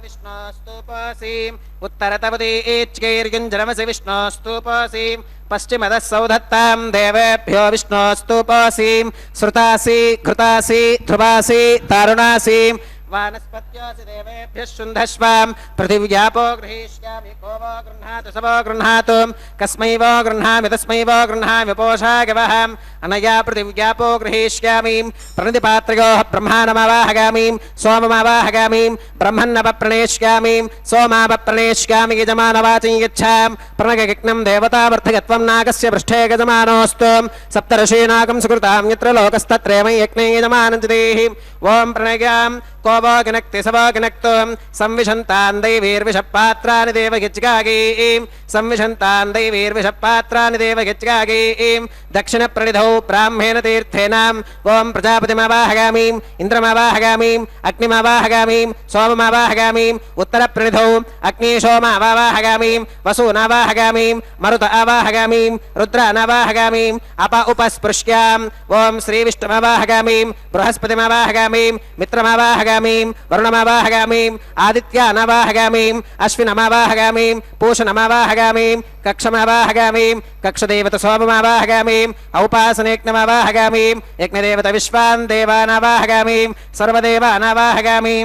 विष्णोस्तुपसीम् उत्तरतवदीच्कैर्युञ्जनमसि विष्णोस्तुपसीम् पश्चिमतः सौधत्तां देवेभ्यो विष्णोस्तुपसीम् श्रुतासि घृतासि ध्रुवासि तारुणासीम् वानस्पत्योऽसि देवेभ्यः शुन्धस्वां पृथिव्यापो गृहीष्यामि को वो गृह्णातु स वो गृह्णातु कस्मै वो गृह्णामि तस्मै वो गृह्णामि पोषा गवहम् अनया पृथिव्यापो गृहीष्यामि प्रणतिपात्रयोः ब्रह्माणमावाहगामि सोममावाहगामि ब्रह्मन्नवप्रणेष्यामि सोमावप्रणेष्यामि यजमानवाचं यच्छां प्रणगयज्ञं देवतावर्धकत्वं नागस्य पृष्ठे गजमानोऽस्तु सप्तर्षीनागं सुकृतां यत्र लोकस्तत्रयमं यज्ञे यजमानं च देहि ॐ प्रणयां को वो गनक्ति स वो गनक्तुं संविशन्तान् दैवीर्विषपात्राणि देवगिच्कागीं संविशन्तान् दैवीर्विषपात्राणि देवगिच्कागीं दक्षिणप्रणिधौ ब्राह्मेण तीर्थेन ॐ प्रजापतिमावाहगामि इन्द्रमावाहगामि अग्निमावाहगामि सोममावाहगामि उत्तरप्रणिधौ अग्निशोमावाहगामि वसूनावाहगामि मरुत आवाहगामि रुद्रानावाहगामि अप उपस्पृश्याम् ॐ श्रीविष्णुमावाहगामि बृहस्पतिमावाहगामि मित्रमावाहगामि वरुणमावाहगामि आदित्यानावाहगामि अश्विनमावाहगामि पूषणमावाहगामि कक्षमावाहगामि कक्षदेवता सोममावाहगामि औपासनेज्ञमावाहगामि यज्ञदेवता विश्वान् देवानावाहगामि सर्वदेवानावाहगामि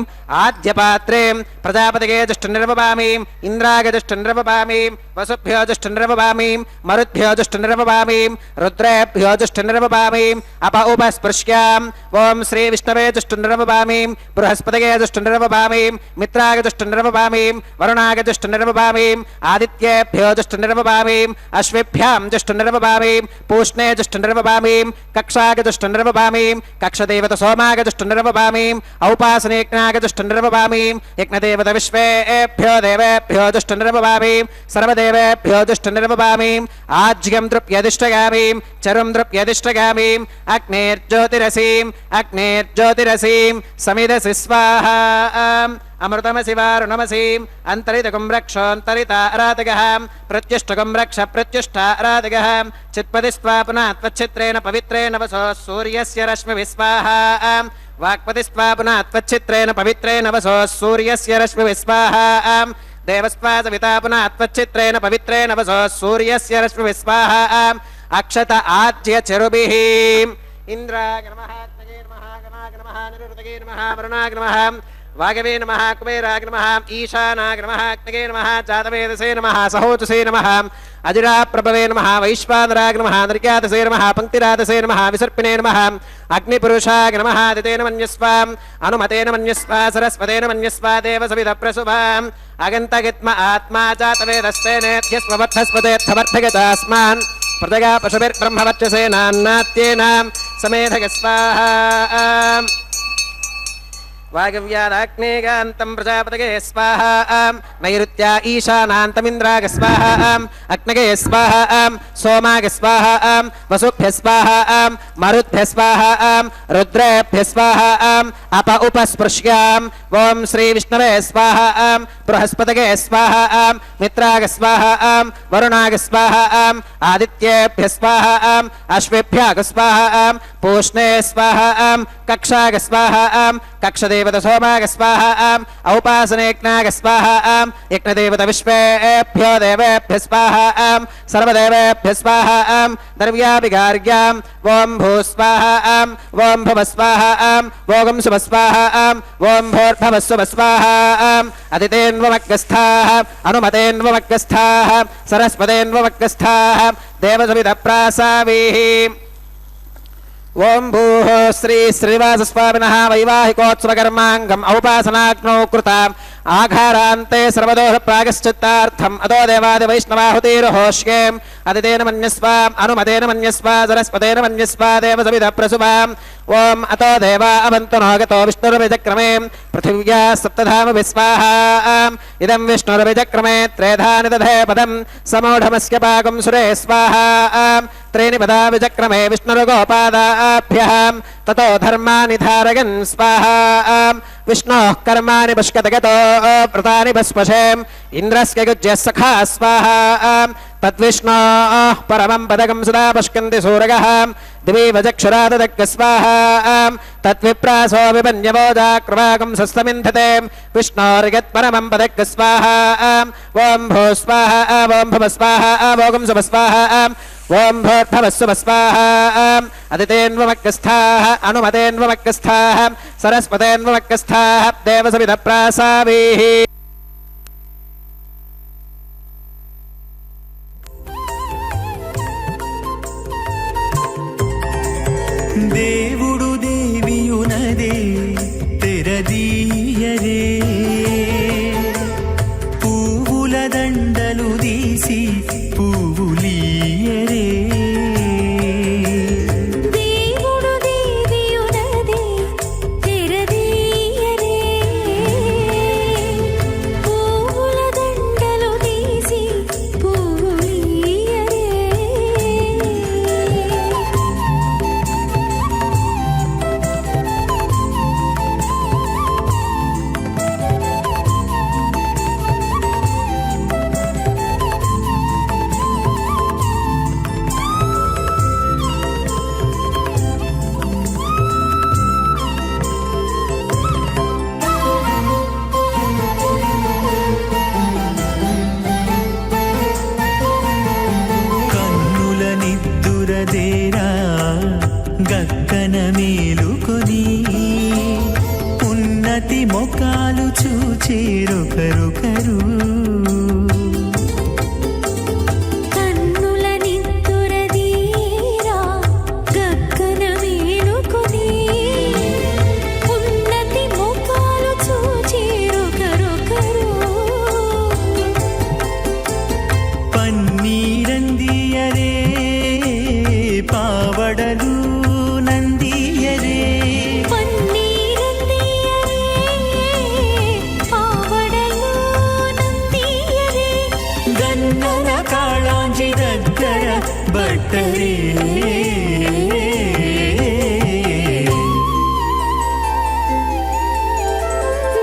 आद्यपात्रे प्रजापतिगे जुष्टनिर्वपामि इन्द्राय जुष्टनिर्वपामि वसुभ्यो जुष्टनिर्वपामि मरुद्भ्यो जुष्टनिर्वपामि रुद्रेभ्यो जुष्टनिर्वपामि अप उपस्पृश्याम् ॐ श्रीविष्णवे जुष्टनिर्वपामि बृहस्पतिगे जुष्टनिर्वपामि मित्राय जुष्टनिर्वपामि वरुणाय जुष्टनिर्वपामि आदित्येभ्यो जुष्टनिर्वपामि अश्विभ्यां जुष्टनिर्वपामि पूष्णे जुष्टनिर्वपामि कक्षाय जुष्टनिर्वपामि कक्षदेवता सोमाय जुष्टनिर्वपामि औपासनेज्ञाय जुष्टनिर्वपामि यज्ञदेवता विश्वेभ्यो देवेभ्यो जुष्टनिर्वपामि सर्वदेवेभ्यो जुष्टनिर्वपामि आज्यं द्रुप्यधिष्ठगामि चरुं द्रुप्यधिष्ठगामि अग्नेर्ज्योतिरसीं समिदसि स्वाहा अमृतमसि वारुणमसीम् अन्तरितगुं रक्षोऽन्तरिताराधगः प्रत्युष्टगुं रक्ष प्रत्युष्टाराधगः चित्पदि स्वा पुनः त्वच्छित्रेण पवित्रेण वसो सूर्यस्य रश्मिभिः स्वाहा वाक्पति स्वा पुनः त्वच्छित्रेण पवित्रेण वसो सूर्यस्य रश्मिभिः स्वाहा देवस्वा सविता पुनः त्वच्छित्रेण पवित्रेण वसो सूर्यस्य रश्मिभिः स्वाहा अक्षत आज्य चरुभिः इन्द्राय नमः अग्नये नमः गणाय नमः निरुतगे नमः वरुणाय नमः वागवे नमः कुबेराय नमः ईशानाय नमः अग्नये नमः जातवेदसे नमः सहोतसे नमः अजिराप्रभवे नमः वैश्वानराय नमः निर्यातसे नमः पंक्तिरातसे नमः विसर्पिणे नमः अग्निपुरुषाय नमः दितेन मन्यस्वाम् अनुमतेन मन्यस्वा सरस्वतेन मन्यस्वा देवसविदप्रसुभाम् अगन्तगित्म आत्मा जातवेदस्तेनेभ्यस्ववत्थस्पतेऽर्थवर्धगतास्मान् प्रजगा पशुभिर्ब्रह्मवक्षसेनान्नात्येन समेधगस्वाहा वागव्यादाग्नेगान्तं प्रजापतये स्वाहा नैऋत्या ईशानान्तमिन्द्राग स्वाहा अग्नगे स्वाहा सोमाग स्वाहा वसुभ्य स्वाहा मरुद्भ्य स्वाहा रुद्रेभ्य स्वाहा अप उपस्पृश्याम् ॐ श्रीविष्णवे स्वाहा बृहस्पतये स्वाहा मित्राग स्वाहा वरुणाग स्वाहा आदित्येभ्य स्वाहा अश्वेभ्यः स्वाहा पूष्णे स्वाहा कक्षाग स्वाहा कक्षदेवता सोमाग स्वाहा औपासनेज्ञाग स्वाहा यज्ञदेवता विश्वेभ्यो देवेभ्यः स्वाहा सर्वदेवेभ्यः स्वाहा द्रव्याभिगार्याम् ॐ भूस्वाहा ॐ भवस्वाहा ॐ सुभस्वाहा ॐ भोर्भवस्वस्वाहा अदितेन्वमग्गस्थाः अनुमतेन्वमग्गस्थाः सरस्वतेन्वमग्गस्थाः देवसविदप्रासावीः ఓం భూః శ్రీ శ్రీనివాసస్వామినః వైవాహికోత్సవకర్మాంగం ఔపాసనాగ్నౌ కృతాం ఆఘారాంతే సర్వదోష ప్రాగశ్చిత్తార్థం అదో దేవాది వైష్ణవాహుతిర్హోష్యేం అదితేన మన్యస్వాం అనుమతేన మన్యస్వా సరస్వతేన మన్యస్వా దేవ సవిధ ప్రసువాం ఓం అతో దేవా అవంతు నోగతో విష్ణుర్విచక్రమే పృథివ్యా సప్తధామ విస్వాహా ఇదం విష్ణుర్విచక్రమే త్రేధాని దధే పదం సమూఢమస్య పాకం సురే స్వాహా త్రీని పదా విచక్రమే విష్ణుర్గోపాదాభ్యాం తతో ధర్మాని ధారయన్ స్వాహా విష్ణోః కర్మాణి పుష్కతగతో వ్రతాని భస్మశేం ఇంద్రస్య గుజ్యः సఖా స్వాహా తద్విష్ణోః పరమం పదకం సదా పుష్కంతి సూరగः దివి వజక్షురాదదగ్గ స్వాహా తద్విప్రాసో విపన్యవోజాక్రవాకం సస్తమింధతే విష్ణోర్యత్పరమం పదగ్గ స్వాహా ఓం భూ స్వాహా ఓం భువ స్వాహా ఓం శుభ స్వాహా ఓం భూర్భవస్సు స్వాహా అదితేన్వమగ్గస్థాః అనుమతేన్వమగ్గస్థాః సరస్వతేన్వమగ్గస్థాః దేవసవిధ ప్రాసావీః. దేవుడు దేవియునదే తెరదీయరే పువ్వుల దండలు తీసి పువ్వులీయరే దేవుడు దేవియునదే తెరదీయరే పువ్వుల దండలు తీసి పువ్వులీయరే కన్నుల నిద్దురదేరా గక్కన మేలుకొని ఉన్నతి మొకాలు చూచేరొకరొకరు కన్నుల నిద్దురదీరా గగ్గన మేలుకొని ఉన్నతి ముఖాలు చూచేరొకరొకరు పన్నీరందియరే పావడలు నందియరే పన్నీరందియరే పావడలు నందియరే గన్నన కాళాంజి దగ్గర బట్టరే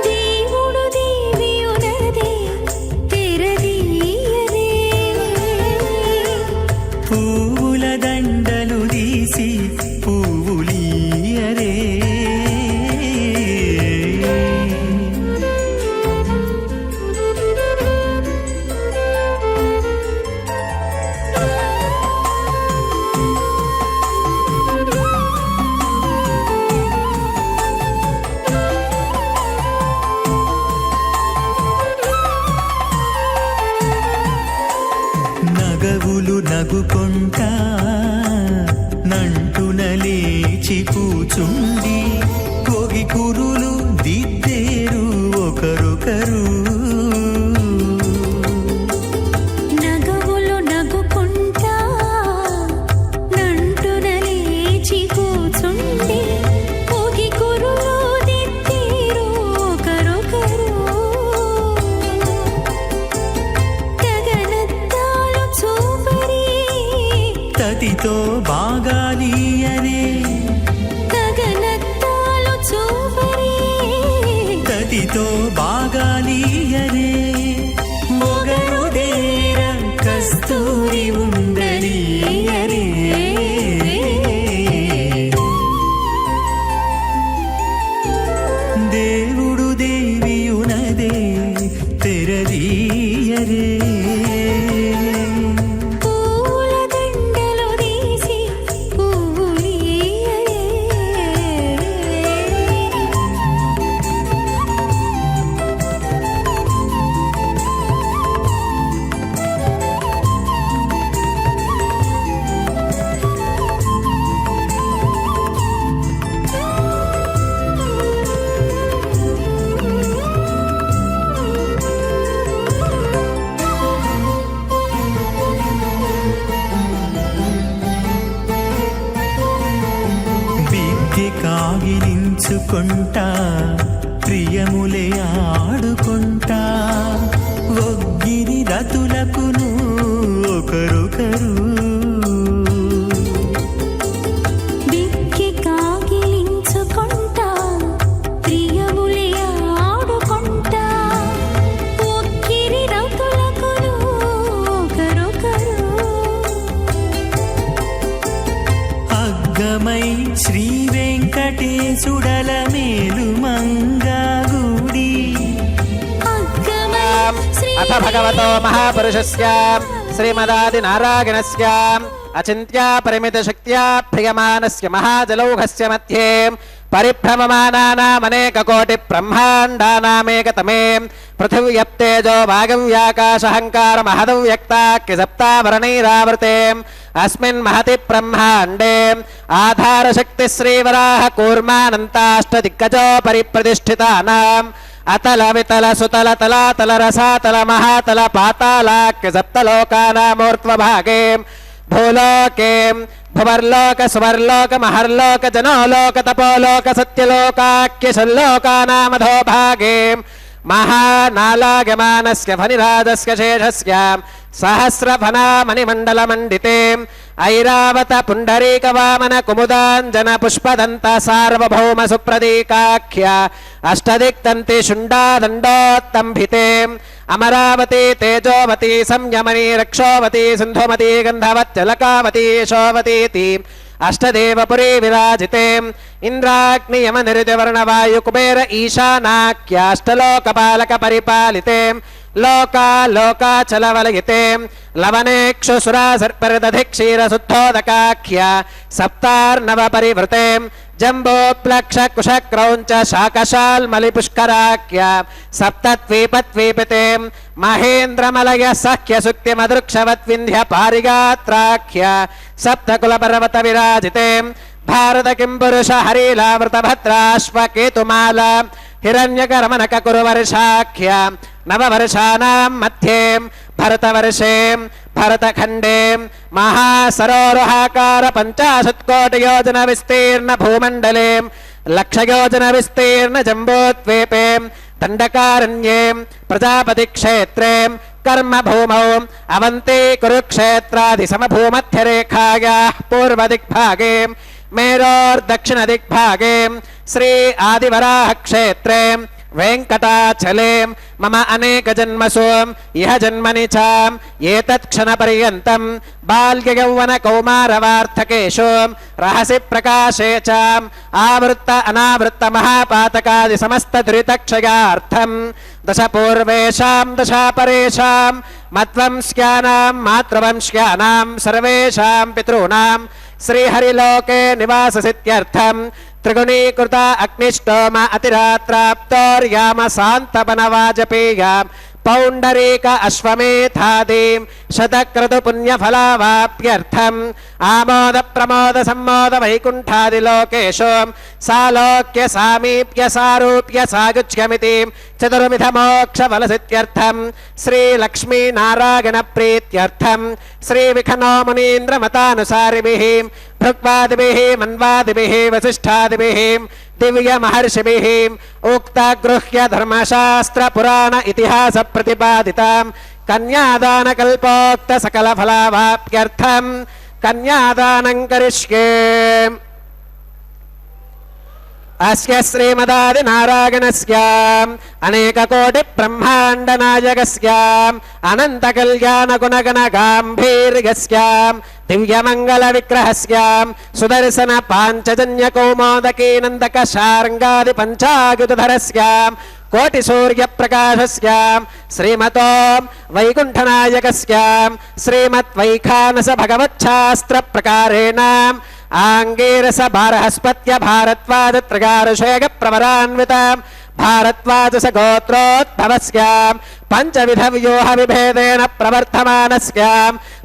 దేవుడు దేవియునదే తెరదీయరే పువ్వుల దండలు తీసి పువ్వులీయరే నగవులు నగుకొంటా నంటున లేచి కూచుండి కొగి కురులు దిద్దేరు ఒకరొకరు నగవులు నగుకుంటా నంటున లేచి కూచుండి పోగి కురులు దిద్దేరు ఒకరొకరు గగనద్దాలు చూపరి తతితో బాగాలీయరే గగనద్దాలు చూపరి తతితో బాగాలీయరే మొగరు దేర కస్తూరి ఉండలీయరే దేవుడు దేవియునదే తెరదీయరే పూల దండలు తీసి పువ్వులీయరే కాగిలించుకుంటా ప్రియములే ఆడుకుంటా ఒగ్గిరి రతులకును ఒకరొకరు దిక్కి కాగిలించుకుంటా ప్రియములే ఆడుకుంటా ఒక్కిరి రతులకును ఒకరొకరు అగ్గమై శ్రీ వెంకటేశుడల మేలు మంగాగుడి అథ భగవతో మహాపురుషస్య శ్రీమదాది నారాయణస్య అచింత్య పరిమిత శక్త్యా ప్రియమానస్య మహాజలౌఘస్య మధ్యే పరిభ్రమమానానామనేక కోటి బ్రహ్మాండానామేకతమే పృథివ్యప్తేజో వాగవ్యాకాశహంకార మహదవ్యక్తాఖ్య సప్తావరణైరావృతే అస్మిన్ మహతి బ్రహ్మాండే ఆధారశక్తి శ్రీవరాహ కూర్మానంతాష్టదిగ్గజో పరిప్రతిష్ఠితానాం అతల వితల సుతల తలాతల రసాతల మహాతల పాతాళాఖ్య సప్తలోకానామూర్ధ్వభాగే భూలోకే భువర్లోక సువర్లోక మహర్లోక జనోలోక తపోలోక సత్యలోకాఖ్య షల్లోకానామధోభాగే మహానాలాగమానస్య ఫణిరాజస్య శేషస్య సహస్రఫణామణిమండలమండితే ఐరావత పుండరీక వామన కుముదాంజన పుష్పదంత సార్వభౌమ సుప్రదీకాఖ్య అష్టదిక్తంతి శుండాదండోత్తంభితే అమరావతి తేజోవతి సంయమని రక్షోవతి సింధుమతి గంధవచ్చలకావతి యశోవతీతి అష్టదేవపురీ విరాజితే ఇంద్రాగ్నియమ నిరుజవర్ణవాయు కుబేర ఈశానాఖ్యాష్టలోకపాలక పరిపాలితే లోకాలోకాచలవలయితే లవనేక్షుసురా సర్పరదధి క్షీరశుద్ధోదకాఖ్య సప్తార్ణవ పరివృతే జంబోప్లక్ష కుశక్రౌంచ శాకశాల్మలిపుష్కరాఖ్య సప్తద్వీపద్వీపితే మహేంద్రమలయ సఖ్య సుక్తి మదృక్షవద్వింధ్య పారిగాత్రాఖ్య సప్తకులపర్వత విరాజితే భారత కిం పురుష హరీలావృత భద్రాశ్వకేతుమాల హిరణ్యకరమనక కురువర్షాఖ్య నవవర్షానాం మధ్యే భరతవర్షే భరతఖండే మహాసరోరుహాకార 50 కోటి యోజన విస్తీర్ణ భూమండలే లక్షయోజన విస్తీర్ణ జంబోద్వీపే దండకారణ్యే ప్రజాపతి క్షేత్రే కర్మభూమౌ అవంతి కురుక్షేత్రాది సమభూమధ్యరేఖాయాః పూర్వదిగ్భాగే మేరోర్దక్షిణదిగ్భాగే శ్రీ ఆదివరాహ క్షేత్రే వెంకటాచలే మమ అనేక జన్మసు ఇహ జన్మని చ ఏతత్ క్షణ పర్యంతం బాల్య యౌవన కౌమారవార్థకేషు రహసి ప్రకాశే చ ఆవృత్త అనావృత్త మహాపాతకాది సమస్త దురితక్షయార్థం దశ పూర్వేషాం దశ పరేషాం మద్వంశ్యానాం మాతృవంశ్యానాం సర్వేషాం పితॄణాం శ్రీహరిలోకే నివాససిత్యర్థం త్రిగుణీకృత అగ్నిష్టోమ అతిరాత్రాప్తోర్యామ శాంతపన వాజపేయ పౌండరీక అశ్వమేధాదీం శతక్రతు పుణ్యఫలావాప్యర్థం ఆమోద ప్రమోద సమ్మోద వైకుంఠాది లోకేషు సాలోక్య సామీప్య సారూప్య సాగుచ్యమితి చతుర్విధ మోక్ష ఫలసిత్యర్థం శ్రీ లక్ష్మీ నారాయణ ప్రీత్యర్థం శ్రీ విఖనో మునీంద్ర మతానుసారిభిః భృగ్వాదిభిః మన్వాదిభిః వసిష్ఠాదిభిః దివ్య మహర్షిభిః ఉక్త గృహ్య ధర్మశాస్త్ర పురాణ ఇతిహాస ప్రతిపాదితాం కన్యాదాన కల్పోక్త సకల ఫలావాప్యర్థం కన్యాదానం కరిష్యే. అస్య శ్రీమదాది నారాయణస్య అనేక కోటి బ్రహ్మాండ నాయకస్య అనంత కళ్యాణ గుణగణ గాంభీర్యస్య దివ్యమంగళ విగ్రహస్య సుదర్శన పాంచజన్య కౌమోదకీ నందక శార్ంగాది పంచాయుధరస్య కోటి సూర్య ప్రకాశస్య శ్రీమతో వైకుంఠనాయకస్య శ్రీమద్ వైఖానస భగవచ్ఛాస్త్ర ప్రకారేణ ఆంగీరస భారహస్పత్య భారద్వాజ త్రిగారుషేగ ప్రవరాన్విత భారద్వాజస గోత్రోద్భవస్య పంచవిధ వ్యూహ విభేదేన ప్రవర్తమానస్య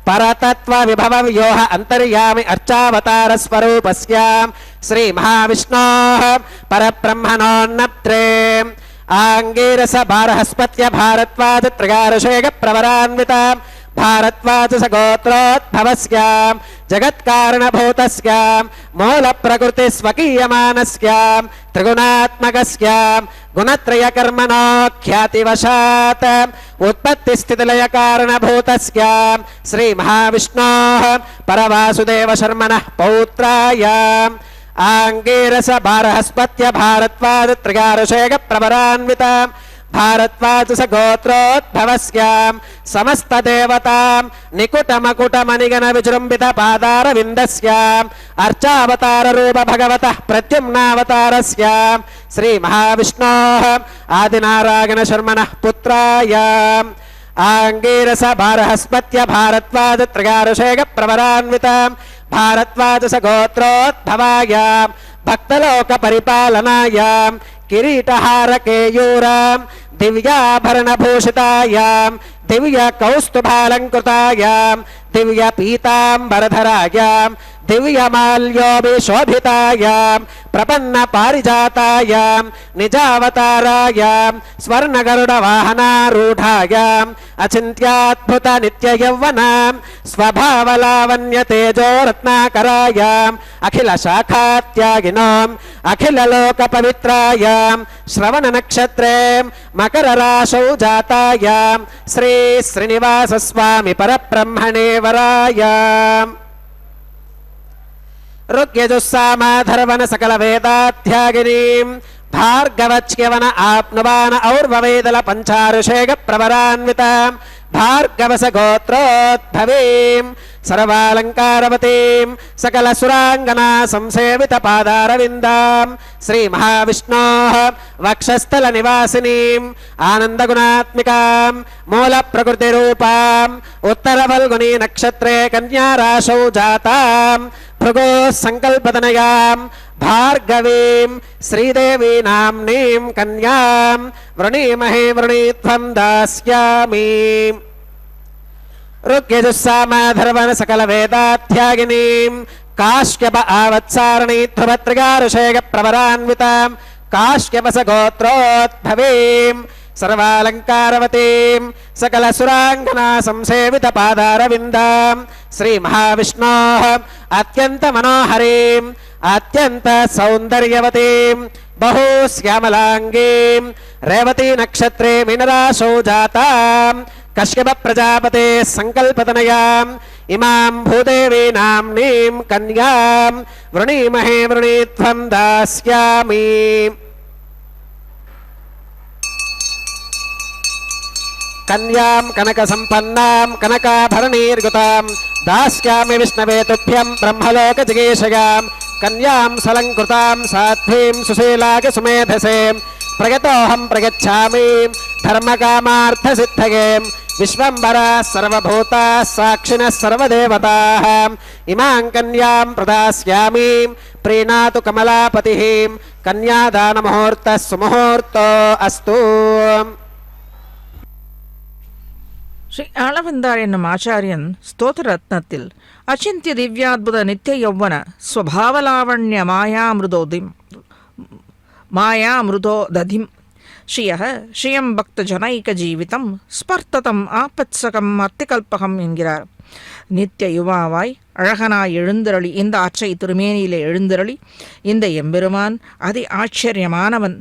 పరతత్వ విభవ వ్యూహ అంతర్యామి అర్చావతార స్వరూపస్య శ్రీ మహావిష్ణోః పరబ్రహ్మణోన్నప్త్రే ఆంగీరస భారహస్పత్య భారద్వాజ త్రిగారుషేగ ప్రవరాన్విత भारद्वाजसगोत्रोद्भवस्यां जगत्कारणभूतस्यां मूलप्रकृतिस्वकीयमानस्यां त्रिगुणात्मकस्यां गुणत्रयकर्मणो ख्यातिवशात् उत्पत्तिस्थितिलयकारणभूतस्यां श्रीमहाविष्णोः परवासुदेवशर्मणः पौत्रायाम् आङ्गीरस बारहस्पत्य भारद्वाजत्रयारुषेकप्रवरान्वितां भारद्वाजस गोत्रोद्भवस्यां समस्तदेवतां निकुटमकुटमणिगण विजृम्भित पादारविन्दस्याम् अर्चावताररूप भगवतः प्रद्युम्नावतारस्यां श्रीमहाविष्णोः आदिनारायणशर्मणः पुत्रायाम् आङ्गीरस बारहस्पत्य भारद्वाजत्रयारुषेकप्रवरान्वितां भारद्वाजस गोत्रोद्भवायां भक्तलोकपरिपालनायां किरीटहारकेयूरां दिव्याभरणभूषितायां दिव्यकौस्तुभालङ्कृतायां दिव्यपीताम्बरधरायां दिव्यमाल्योभिशोभितायां प्रपन्नपारिजातायां निजावतारायां स्वर्णगरुडवाहनारूढायाम् अचिन्त्याद्भुतनित्ययौवनां स्वभावलावण्यतेजोरत्नाकरायाम् अखिलशाखात्यागिनोम् अखिललोकपवित्रायां श्रवणनक्षत्रे मकरराशौ जातायां श्रीश्रीनिवासस्वामि परब्रह्मणे वरायाम् ऋग्यजुस्सामाधर्वण सकलवेदाध्यागिनीं भार्गवच्यवन आप्नुवान और्ववेदल पञ्चारुषेकप्रवरान्वितां भार्गवस गोत्रोद्भवीं सर्वालङ्कारवतीं सकलसुराङ्गना संसेवितपादारविन्दां श्रीमहाविष्णोः वक्षस्थलनिवासिनीम् आनन्दगुणात्मिकां मूलप्रकृतिरूपाम् उत्तरफल्गुनी नक्षत्रे कन्याराशौ जातां भृगोः सङ्कल्पतनयां भार्गवीं श्रीदेवी नाम्नीं कन्यां वृणीमहे वृणीत्वं दास्यामि ऋग्यजुस्सामाधर्वण सकलवेदाध्यागिनीं काश्यप आवत्सारणी ध्रुवत्रिगारुषेकप्रवरान्वितां काश्यपस गोत्रोद्भवीं सर्वालङ्कारवतीं सकलसुराङ्गना संसेवितपादारविन्दां श्रीमहाविष्णोः अत्यन्तमनोहरीम् अत्यन्तसौन्दर्यवतीं बहुश्यामलाङ्गीं रेवती नक्षत्रे मीनराशौ जातां कश्यपप्रजापतेः सङ्कल्पतनयाम् इमां भूदेवी नाम्नीं कन्यां वृणीमहे वृणीत्वं दास्यामि कन्यां कनकसम्पन्नां कनकाभरणीर्युतां दास्यामि विष्णवे तुभ्यं ब्रह्मलोकजिगीषयां कन्यां सलङ्कृतां साध्वीं सुशीलाय सुमेधसे प्रगतोऽहं प्रगच्छामि धर्मकामार्थसिद्धये विश्वम्भराः सर्वभूताः साक्षिणः सर्वदेवताः इमां कन्यां प्रदास्यामि प्रीणातु कमलापतिः कन्यादानमुहूर्तः सुमुहूर्तो अस्तु. ஸ்ரீ ஆளவந்தார் என்னும் ஆச்சாரியன் ஸ்தோத்திர ரத்னத்தில் அச்சிந்திய திவ்யாத்புத நித்திய யௌவன ஸ்வபாவலாவண்ய மாயாமிருதோததிம் ஸ்ரீயः ஸ்ரீயம் பக்தஜனைக ஜீவிதம் ஸ்பர்த்ததம் ஆபத்சகம் அர்த்திகல்பகம் என்கிறார். நித்திய யுவாவாய் அழகனாய் எழுந்தருளி இந்த ஆற்றை திருமேனியிலே எழுந்தருளி இந்த எம்பெருமான் அதி ஆச்சரியமானவன்,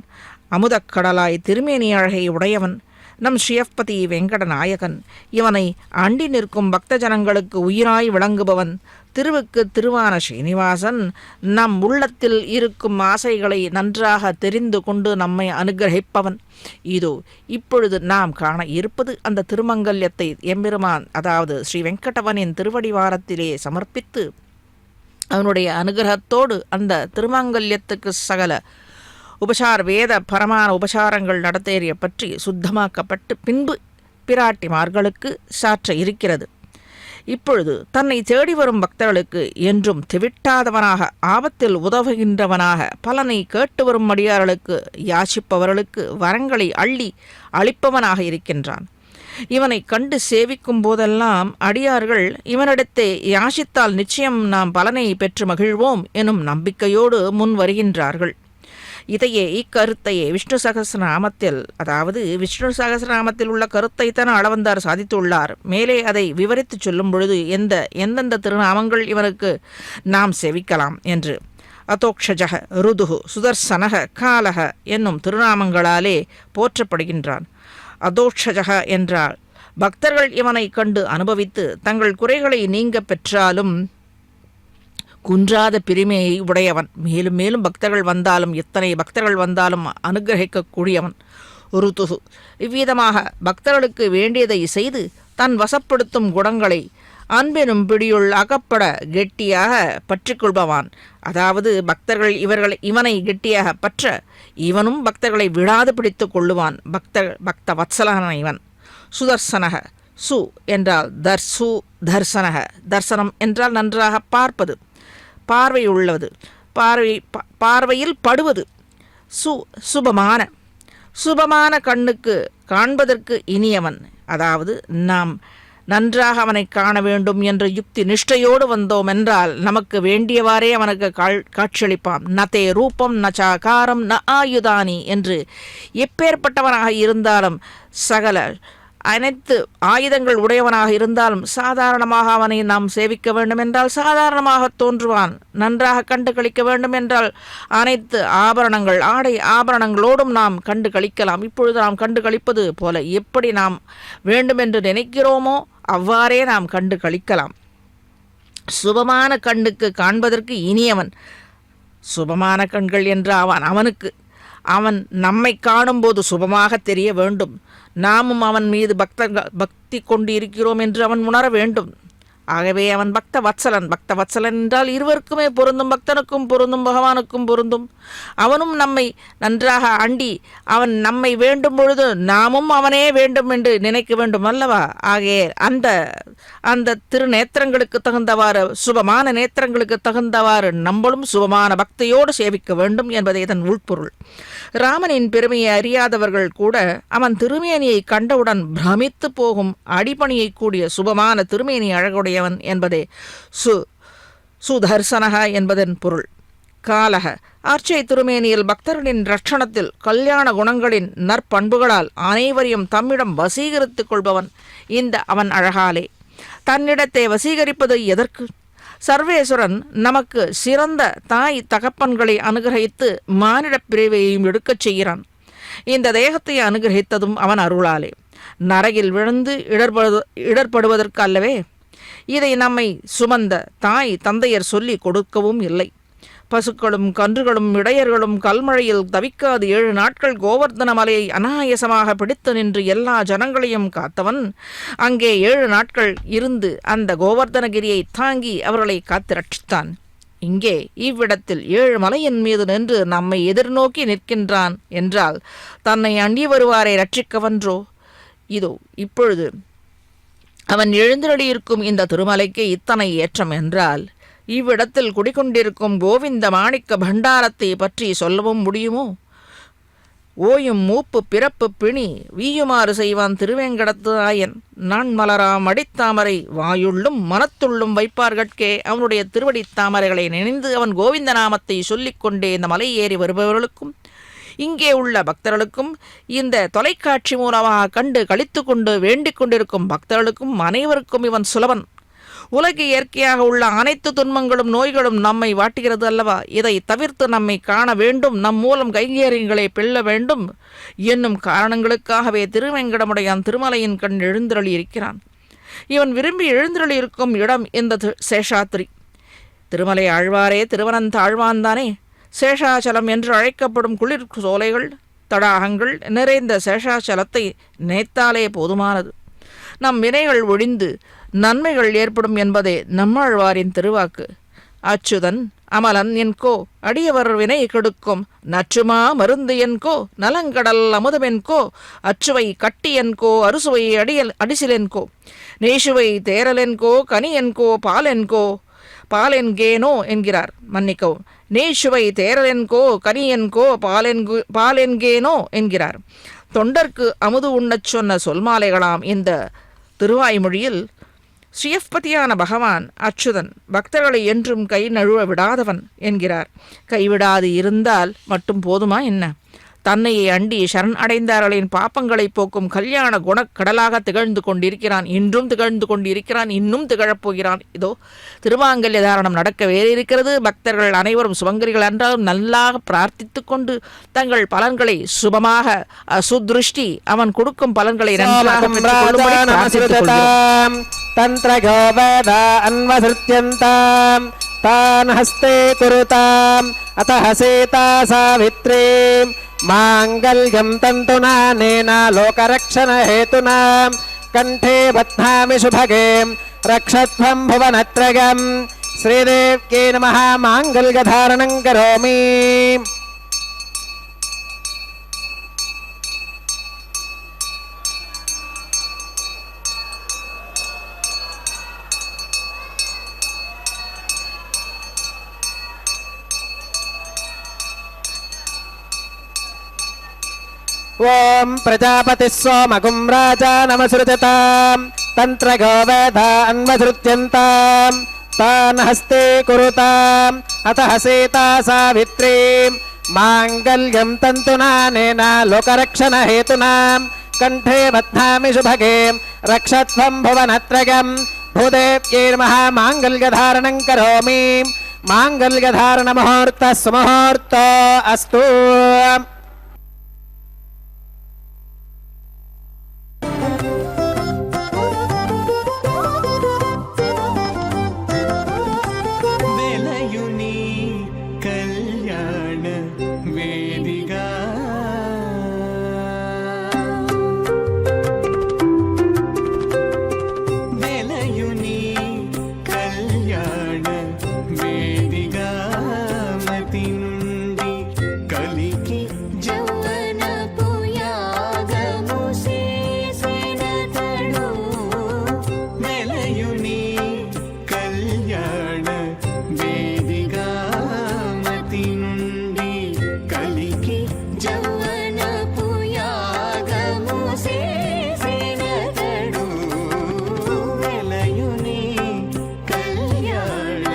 அமுதக்கடலாய் திருமேனி அழகை உடையவன், நம் ஸ்ரீயப்பதி வெங்கடநாயகன். இவனை அண்டி நிற்கும் பக்தஜனங்களுக்கு உயிராய் விளங்குபவன், திருவுக்கு திருவான ஸ்ரீனிவாசன். நம் உள்ளத்தில் இருக்கும் ஆசைகளை நன்றாக தெரிந்து கொண்டு நம்மை அனுகிரகிப்பவன். இதோ இப்பொழுது நாம் காண இருப்பது அந்த திருமங்கல்யத்தை எம்பெருமான், அதாவது ஸ்ரீ வெங்கடவனின் திருவடிவாரத்திலே சமர்ப்பித்து அவனுடைய அனுகிரகத்தோடு அந்த திருமங்கல்யத்துக்கு சகல வேத பரமான உபசாரங்கள் நடத்தேறிய பற்றி சுத்தமாக்கப்பட்டு பின்பு பிராட்டிமார்களுக்கு சாற்ற இருக்கிறது. இப்பொழுது தன்னை தேடி வரும் பக்தர்களுக்கு என்றும் திவிட்டாதவனாக, ஆபத்தில் உதவுகின்றவனாக, பலனை கேட்டு வரும் அடியார்களுக்கு யாசிப்பவர்களுக்கு வரங்களை அள்ளி அளிப்பவனாக இருக்கின்றான். இவனை கண்டு சேவிக்கும் போதெல்லாம் அடியார்கள் இவனிடத்தே யாசித்தால் நிச்சயம் நாம் பலனை பெற்று மகிழ்வோம் எனும் நம்பிக்கையோடு முன் வருகின்றார்கள். இக்கருத்தையே விஷ்ணு சகஸ்ரநாமத்தில், அதாவது விஷ்ணு சகஸ்ரநாமத்தில் உள்ள கருத்தைத்தான் அளவந்தார் சாதித்துள்ளார். மேலே அதை விவரித்து சொல்லும் பொழுது எந்தெந்த திருநாமங்கள் இவனுக்கு நாம் செவிக்கலாம் என்று அதோக்ஷஜக, ருதுகு, சுதர்சனக, காலக என்னும் திருநாமங்களாலே போற்றப்படுகின்றான். அதோக்ஷஜக என்றால் பக்தர்கள் இவனை கண்டு அனுபவித்து தங்கள் குறைகளை நீங்க பெற்றாலும் குன்றாத பிரிமையை உடையவன். மேலும் மேலும் பக்தர்கள் வந்தாலும், எத்தனை பக்தர்கள் வந்தாலும் அனுகிரகிக்கக்கூடியவன். ருதுகு, இவ்விதமாக பக்தர்களுக்கு வேண்டியதை செய்து தன் வசப்படுத்தும் குணங்களை அன்பெனும் பிடியுள் அகப்பட கெட்டியாக பற்றி கொள்பவான். அதாவது பக்தர்கள் இவனை கெட்டியாக பற்ற இவனும் பக்தர்களை விடாது பிடித்து கொள்ளுவான். பக்த வத்சலன இவன். சுதர்சனக, சு என்றால் தர்சனக, தர்சனம் என்றால் நன்றாக பார்ப்பது, பார்வை உள்ளது, பார்வையில் படுவது. சுபமான கண்ணுக்கு காண்பதற்கு இனியவன். அதாவது நாம் நன்றாக அவனை காண வேண்டும் என்ற யுக்தி நிஷ்டையோடு வந்தோம் என்றால் நமக்கு வேண்டியவாறே அவனுக்கு காட்சியளிப்பான். நதே ரூபம் ந சாகாரம் ந ஆயுதானி என்று எப்பேற்பட்டவனாக இருந்தாலும், சகல அனைத்து ஆயுதங்கள் உடையவனாக இருந்தாலும் சாதாரணமாக அவனை நாம் சேவிக்க வேண்டும் என்றால் சாதாரணமாக தோன்றுவான். நன்றாக கண்டு கழிக்க வேண்டும் என்றால் அனைத்து ஆபரணங்கள், ஆடை ஆபரணங்களோடும் நாம் கண்டு கழிக்கலாம். இப்பொழுது நாம் கண்டு கழிப்பது போல எப்படி நாம் வேண்டுமென்று நினைக்கிறோமோ அவ்வாறே நாம் கண்டு கழிக்கலாம். சுபமான கண்ணுக்கு காண்பதற்கு இனியவன். சுபமான கண்கள் என்ற அவன் நம்மை காணும்போது சுபமாக தெரிய வேண்டும். நாமும் அவன் மீது பக்தி கொண்டு இருக்கிறோம் என்று அவன் உணர வேண்டும். ஆகவே அவன் பக்த வத்சலன் என்றால் இருவருக்குமே பொருந்தும். பக்தனுக்கும் பொருந்தும், பகவானுக்கும் பொருந்தும். அவனும் நம்மை நன்றாக அண்டி அவன் நம்மை வேண்டும் பொழுது நாமும் அவனே வேண்டும் என்று நினைக்க வேண்டும் அல்லவா? ஆகவே அந்த திருநேத்திரங்களுக்கு தகுந்தவாறு, சுபமான நேத்திரங்களுக்கு தகுந்தவாறு நம்மளும் சுபமான பக்தியோடு சேவிக்க வேண்டும் என்பதே இதன் உள்பொருள். ராமனின் பெருமையை அறியாதவர்கள் கூட அவன் திருமேனியை கண்டவுடன் பிரமித்து போகும் அடிபணியை கூடிய சுபமான திருமேனி அழகுடையவன் என்பதே சுதர்சனக என்பதன் பொருள். காலக, அர்ச்சை திருமேனியில் பக்தர்களின் ரட்சணத்தில் கல்யாண குணங்களின் நற்பண்புகளால் அனைவரையும் தம்மிடம் வசீகரித்துக் கொள்பவன். அவன் அழகாலே தன்னிடத்தை வசீகரிப்பது எதற்கு? சர்வேஸ்வரன் நமக்கு சிறந்த தாய் தகப்பன்களை அனுகிரகித்து மானிடப் பிரிவையும் எடுக்கச் செய்கிறான். இந்த தேகத்தை அனுகிரகித்ததும் அவன் அருளாலே. நரகில் விழுந்து இடர்படுவதற்கு அல்லவே. இதை நம்மை சுமந்த தாய் தந்தையர் சொல்லி கொடுக்கவும் இல்லை. பசுக்களும் கன்றுகளும் இடையர்களும் கல்மழையில் தவிக்காது 7 நாட்கள் கோவர்தன மலையை அனாயசமாக பிடித்து நின்று எல்லா ஜனங்களையும் காத்தவன் அங்கே 7 நாட்கள் இருந்து அந்த கோவர்தனகிரியை தாங்கி அவர்களை காத்து ரட்சித்தான். இங்கே இவ்விடத்தில் 7 மலையின் மீது நின்று நம்மை எதிர்நோக்கி நிற்கின்றான் என்றால் தன்னை அண்டி வருவாரை ரட்சிக்கவன்றோ? இதோ இப்பொழுது அவன் எழுந்தருளியிருக்கும் இந்த திருமலைக்கு இத்தனை ஏற்றம் என்றால் இவ்விடத்தில் குடிகொண்டிருக்கும் கோவிந்த மாணிக்க பண்டாரத்தை பற்றி சொல்லவும் முடியுமோ? ஓயும் மூப்பு பிறப்பு பிணி வீயுமாறு செய்வான் திருவேங்கடத்து ஆயன். நான் மலராம் அடித்தாமரை வாயுள்ளும் மனத்துள்ளும் வைப்பார்கட்கே. அவனுடைய திருவடித் தாமரைகளை நினைந்து அவன் கோவிந்த நாமத்தை சொல்லிக்கொண்டே இந்த மலை ஏறி வருபவர்களுக்கும் இங்கே உள்ள பக்தர்களுக்கும் இந்த தொலைக்காட்சி மூலமாக கண்டு கழித்து கொண்டு வேண்டிக் கொண்டிருக்கும் பக்தர்களுக்கும் அனைவருக்கும் இவன் சுலபன். உலக இயற்கையாக உள்ள அனைத்து துன்பங்களும் நோய்களும் நம்மை வாட்டுகிறது அல்லவா? இதை தவிர்த்து நம்மை காண வேண்டும், நம் மூலம் கைங்கரியங்களை பெள்ள வேண்டும் என்னும் காரணங்களுக்காகவே திருவேங்கடமுடையான் திருமலையின் கண் எழுந்தருளி இருக்கிறான். இவன் விரும்பி எழுந்தருளி இருக்கும் இடம் இந்த சேஷாத்திரி. திருமலை ஆழ்வாரே திருவனந்தாழ்வான்தானே. சேஷாச்சலம் என்று அழைக்கப்படும் குளிர் சோலைகள் தடாகங்கள் நிறைந்த சேஷாச்சலத்தை நினைத்தாலே போதுமானது. நம் வினைகள் ஒழிந்து நன்மைகள் ஏற்படும் என்பதே நம்மாழ்வாரின் திருவாக்கு. அச்சுதன் அமலன் என்கோ அடியவர் வினை கெடுக்கும் நச்சுமா மருந்து என்கோ நலங்கடல் அமுதமென்கோ அச்சுவை கட்டி என்கோ அறுசுவை அடிசிலென்கோ நேசுவை தேரலென்கோ கனி என்கோ பாலென்கேனோ என்கிறார். மன்னிக்கவும், நேசுவை தேரலென்கோ கனியென்கோ பாலென்கேனோ என்கிறார். தொண்டர்க்கு அமுது உண்ணச் சொன்ன சொல்மாலைகளாம் இந்த திருவாய்மொழியில் ஸ்ரீயப்பதியான பகவான் அச்சுதன் பக்தர்களை என்றும் கை நழுவ விடாதவன் என்கிறார். கைவிடாது இருந்தால் மட்டும் போதுமா என்ன? தன்னையே அண்டி சரண் அடைந்தார்களின் பாப்பங்களை போக்கும் கல்யாண குணக்கடலாக திகழ்ந்து கொண்டிருக்கிறான். இன்றும் திகழ்ந்து கொண்டிருக்கிறான், இன்னும் திகழப்போகிறான். இதோ திருமாங்கல்ய தாரணம் நடக்க வேறு இருக்கிறது. பக்தர்கள் அனைவரும் சுபங்கரிகள் என்றாலும் நல்லாக பிரார்த்தித்து கொண்டு தங்கள் பலன்களை சுபமாக சுதிருஷ்டி அவன் கொடுக்கும் பலன்களை நன்றாக பெற்றுக்கொள்ளும்படி பிரார்த்தித்துக் கொள்கிறோம். தந்திரகோபதான்வசிருத்யந்தாம் தான் ஹஸ்தே குருதாம் அத்தஹ சீதா சாவித்ரீம் மாங்கல்யம் தந்துநானேன லோகரக்ஷண ஹேதுனா கண்டே பத்னாமி சுபகே ரக்ஷத்வம் புவனத்ரயம் ஸ்ரீதேவ்யே நமः மாங்கல்யதாரணம் கரோமி. ఓం ప్రజాపతి సోమగుం రాజా నమసృజతాం తంత్రగోవేదాన్వసృత్యంతాం తాన్ హస్తే కురుతాం అతః సీతా సావిత్రీం మాంగళ్యం తంతునానేన లోకరక్షణ హేతునాం కంఠే బధ్నామి శుభగే రక్షత్వం భువనత్రయం భూదేవ్యై నమః మాంగళ్యధారణం కరోమి. మాంగళ్యధారణ ముహూర్త సుముహూర్త అస్తు. వెలయుని కళ్యాణ వేదిగా వెలయుని కళ్యాణ వేదిగా మతి నుండి కలికి జౌవనపు యాగము చేసినతడు వెలయుని కళ్యాణ వేదిగా మతి నుండి కలికి జౌవనపు యాగము చేసినతడు వెలయుని కళ్యాణ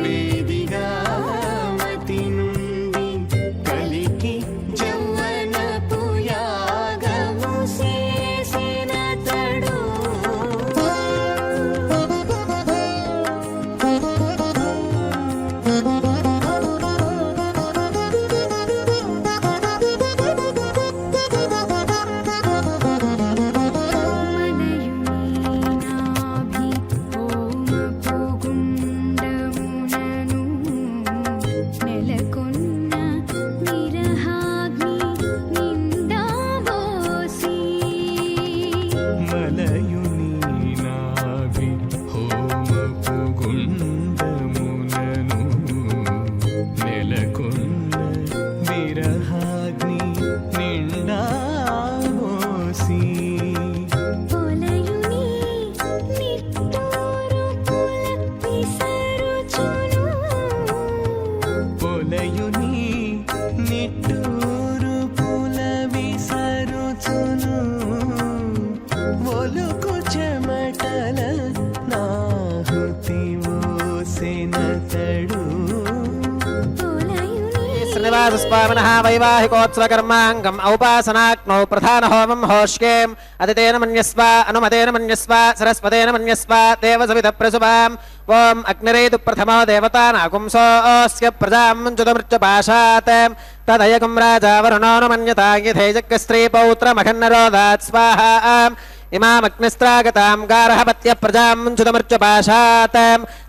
వేదిగా మతి నుండి కలికి జౌవనపు యాగము చేసినతడు నెలకొన్న విరహాగ్ని నిండాబోసి మలయుని నాభి హోమపు గుండమునను నెలకొన్న విరహాగ్ని నిండాబోసి పొలయుని నిట్టూరు పులపిసరుచును పొలయుని నిట్టూరు పుల విసరుచును ఒలుకు చెమటల నాహుతి ఓసెనతడు పొలయుని శ్రీనివాసస్వామినః వైవాహికోత్సవకర్మాంగం ఔపాసనాగ్నౌ ప్రధానహోమం హోష్యేం అదితేన మన్యస్వ అనుమతేన మన్యస్వ సరస్వతేన మన్యస్వ దేవసవిత ప్రసుభాం. ఓం అగ్నిరేతు ప్రథమో దేవతానాగుంసోऽస్య ప్రజాం చుతమృత్యుపాశాత్ తదయగుం రాజా వరుణోనుమన్యతా యథేజగ్స్త్రీ పౌత్రమఖన్నరోదాత్ స్వాహా. ఇమామగ్నిస్త్రాగతాం గార్హపత్య ప్రజాం చుతమృత్యుపాశాత్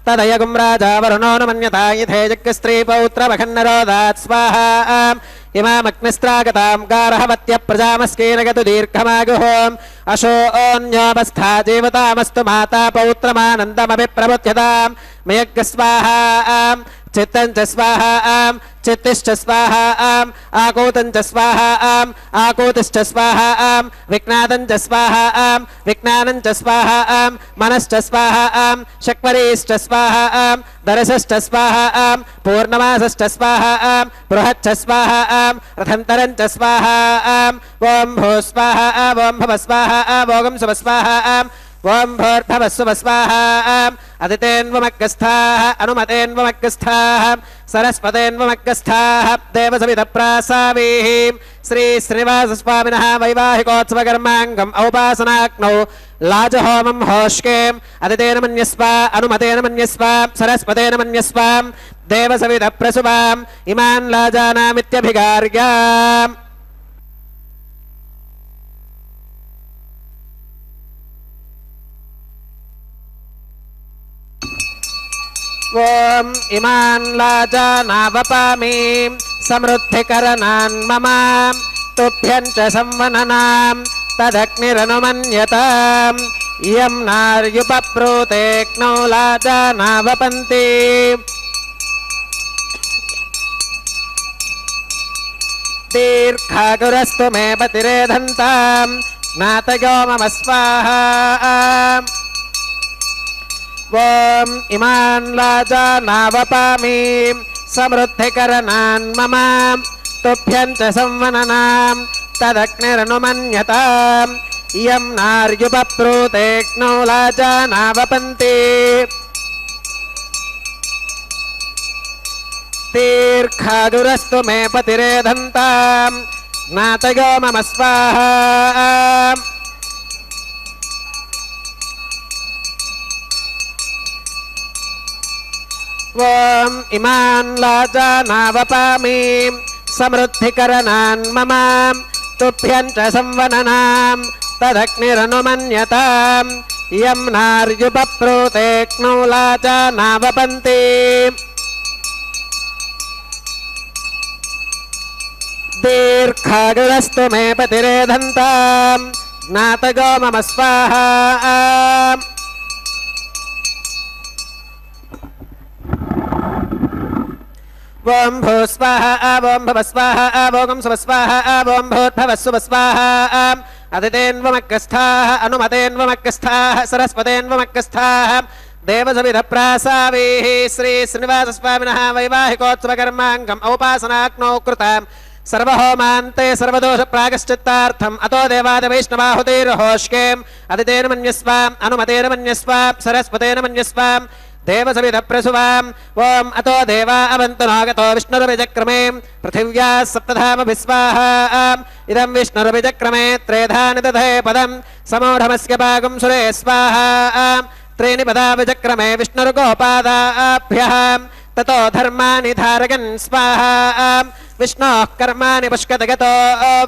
తదయగుం రాజా వరుణోనుమన్యతా యథేజగ్స్త్రీ పౌత్రమఖన్నరోదాత్ స్వాహా. ఇమామగ్నిస్త్రాగతాం గార్హపత్య ప్రజామస్కీనగతు దీర్ఘమాగుః అశోన్యోపస్థా జీవతామస్తు మాతా పౌత్రమానందమభిప్రబుధ్యతాం. మయగ్గస్వాహా చిత్తం చ స్వాహా చిత్తిశ్చ స్వాహా ఆకూతం చ స్వాహా ఆకూతిశ్చ స్వాహా విజ్ఞాతం చ స్వాహా విజ్ఞానం చ స్వాహా మనశ్చ స్వాహా శక్వరీశ్చ స్వాహా దరసశ్చ స్వాహా పూర్ణమాసశ్చ స్వాహా బృహచ్చ స్వాహా రథంతరం చ స్వాహా. ఓం భూ స్వాహా ఓం భవ స్వాహా ఓం శుభ స్వాహా ఓం భూర్భవస్సువ స్వాహా అదితేన్వమగ్గస్థాః అనుమతేన్వమగ్గస్థాః సరస్వతేన్వమగ్గస్థాః దేవసవిధప్రాసావీః శ్రీ శ్రీనివాసస్వామినः వైవాహికోత్సవకర్మాంగం ఔపాసనాగ్నౌ లాజహోమం హోష్కేం అదితేన మన్యస్వ అనుమతేన మన్యస్వ సరస్వతేన మన్యస్వ దేవసవిధప్రసువాం ఇమాన్ లాజానామిత్యభిగార్యాం. ఓం ఇమాన్ లాజానావపామి సమృద్ధికరణాన్ మమ తుభ్యం చ సంవననాం తదగ్నిరనుమన్యతాం ఇయం నార్యుపప్రూతేక్నౌ లాజానావపంతి. దీర్ఘాగురస్తు మే పతిరేధంతాం జ్ఞాతయో మమ స్వాహా. ఓం ఇమాన్ లాజానావపామి సమృద్ధికరణాన్ మమ తుభ్యం చ సంవననాం తదగ్నిరనుమన్యతాం ఇయం నార్యుపప్రూతేక్నౌ లాజానావపంతి. దీర్ఘాదురస్తు మే పతిరేధంతాం జ్ఞాతయో మమ స్వాహా. ఓం ఇమాన్ లాజానావపామి సమృద్ధికరణాన్ మమ తుభ్యం చ సంవననాం తదగ్నిరనుమన్యతాం ఇయం నార్యుపప్రూతేక్నౌ లాజానావపంతి. దీర్ఘాగురస్తు మే పతిరేధంతాం జ్ఞాతయో మమ స్వాహా. ఓం భూస్వాహ ఓం భవస్వాహ ఓం సువస్వాహ ఓం భూర్భవస్సువస్వాహ అదితేన్వమగ్గస్థాః అనుమతేన్వమగ్గస్థాః సరస్వతేన్వమగ్గస్థాః దేవసవిధప్రాసావీః శ్రీ శ్రీనివాసస్వామినः వైవాహికోత్సవకర్మాంగం ఔపాసనాగ్నౌ కృతాం సర్వహోమాంతే సర్వదోష ప్రాగశ్చిత్తార్థం అతో దేవాదివైష్ణవాహుతైర్హోష్కేం అదితేన మన్యస్వాం అనుమతేన మన్యస్వాం సరస్వతేన సవిధప్రసువాం దేవసవిధప్రసువాం. ఓం అతో దేవా అవంతు నాగతో విష్ణురవిచక్రమే పృథివ్యా సప్తధామభిస్వాహా. ఇదం విష్ణురవిచక్రమే త్రేధాని దధే పదం సమూఢమస్య పాగం సురే స్వాహా. త్రీణి పదా విచక్రమే విష్ణుర్గోపాదాభ్యః తతో ధర్మాని ధారయన్ స్వాహా. విష్ణోః కర్మాణి పుష్కతగతో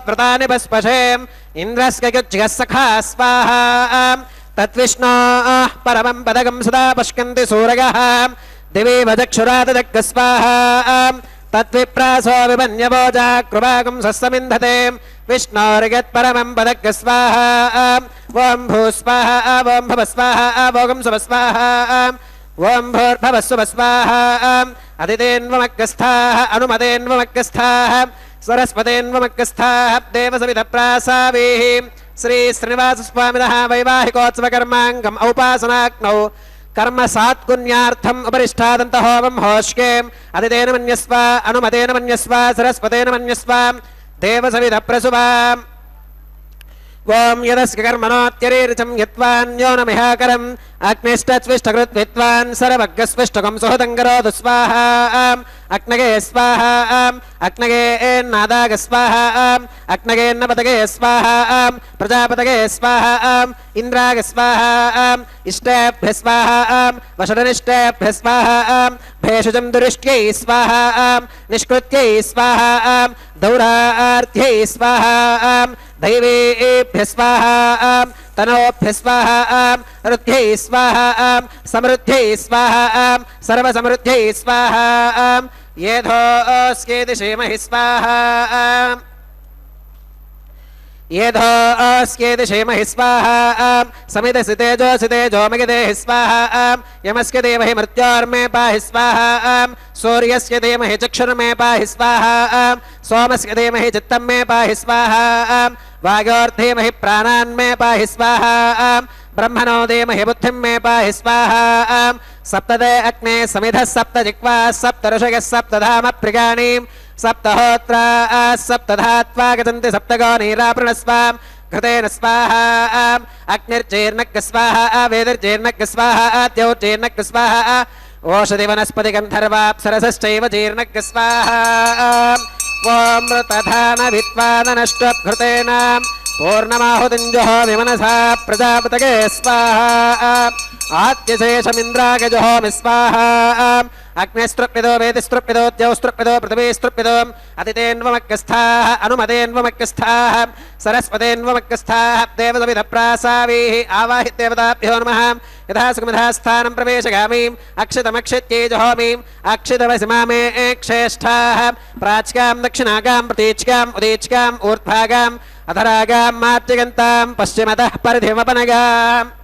వ్రతాని పస్పశేం ఇంద్రస్య యుజ్యః సఖా స్వాహా. తద్విష్ణోః పరమం పదగం సదా పశ్యంతి సూరయః దివి వచక్షురాదదగ్గ స్వాహా. తద్విప్రాసో విమన్యవోజా కృపాగం సస్సమింధతే విష్ణోర్యత్పరమం పదగ్గ స్వాహా. ఓం భూస్వాహ ఓం భవస్వాహ ఓం సువస్వాహ ఓం భూర్భవస్సువస్వాహ అదితేన్వమగ్గస్థాః అనుమతేన్వమగ్గస్థాః సరస్వతేన్వమగ్గస్థాః దేవసవిధప్రాసావీః శ్రీ శ్రీనివాసస్వామినः వైవాహికోత్సవకర్మాంగం ఔపాసనాగ్నౌ కర్మ సాత్గుణ్యార్థం ఉపరిష్టాదంతహోమం హోష్కేం అదితేన మన్యస్వ అనుమతేన మన్యస్వ సరస్వతేన మన్యస్వ దేవసవిధప్రసువాం. ఓం యదస్య కర్మణోత్యరీరిచం యత్వాన్యోనమిహాకరం అగ్నిష్టస్విష్టకృద్విద్వాన్ సర్వగ్గస్విష్టకం సుహృతం కరోతు స్వాహా. అగ్నగే స్వాహా. అగ్నగేన్నాదాగ స్వాహా. అగ్నగేన్నపతగే స్వాహా. ప్రజాపతగే స్వాహా. ఇంద్రాగ స్వాహా. ఇష్టేభ్య స్వాహా. వషడనిష్టేభ్య స్వాహా. భేషజం దురిష్ట్యై స్వాహా. నిష్కృత్యై స్వాహా. దౌరార్థ్యై స్వాహా. దైవేభ్య స్వాహా. తనోభ్య స్వాహా. రుద్ధ్యై స్వాహా. సమృద్ధ్యై స్వాహా. సర్వసమృద్ధ్యై స్వాహా. ఏధోస్యేతి శ్రీమహి స్వాహా. ఏధోస్యేతి శ్రీమహి స్వాహా. సమిదసి తేజోసి తేజోమగిదేహి స్వాహా. యమస్య దేవహి మృత్యోర్మే పాహి స్వాహా. సూర్యస్య ధీమహి చక్షుర్మే పాహి స్వాహా. సోమస్య ధీమహి చిత్తం మే పాహి స్వాహా. వాయోర్ధీమహి ప్రాణాన్ మే పాహి స్వాహా. బ్రహ్మణో ధీమహి బుద్ధిం మే పాహి స్వాహా. సప్తదే అగ్నే సమిధః సప్త జిహ్వా సప్త ఋషయః సప్తధామ ప్రియాణి సప్తహోత్రా సప్తధాత్వా గతంతి సప్తగో నీరాపృణస్వాం घृतेन स्वाहा अग्निर्चेर्नक् स्वाहा वेदिर्चेर्नक् स्वाहा द्यौर्चेर्नक् स्वाहा ओषधि वनस्पति गन्धर्वाप्सरसश्चैव चेर्नक् स्वाहा ॐ मृतधान विद्वाननष्ट्वघृतेन पूर्णमाहुतिञ्जहोमि मनसा प्रजापतये स्वाहा आद्यशेषमिन्द्रागजहोमि स्वाहा अग्निस्तृप्यदो वेदिस्तृप्यदो द्यौस्तृप्यदो पृथिवीस्तृप्यदो अतिथेन्वमग्गस्थाः अनुमतेन्वमग्गस्थाः सरस्वतेन्वमग्गस्थाः देवसविधप्रासावीः आवाहि देवताभ्यो नमः यथा सुखमिधास्थानं प्रवेशगामीम् अक्षितमक्षित्यै जहोमीम् अक्षितवसिमामे क्षेष्ठाः प्राच्यां दक्षिणागां प्रतीच्याम् उदीच्याम् ऊर्ध्वागाम् अधरागां मार्जगन्तां पश्चिमतः परिधिमपनगाम्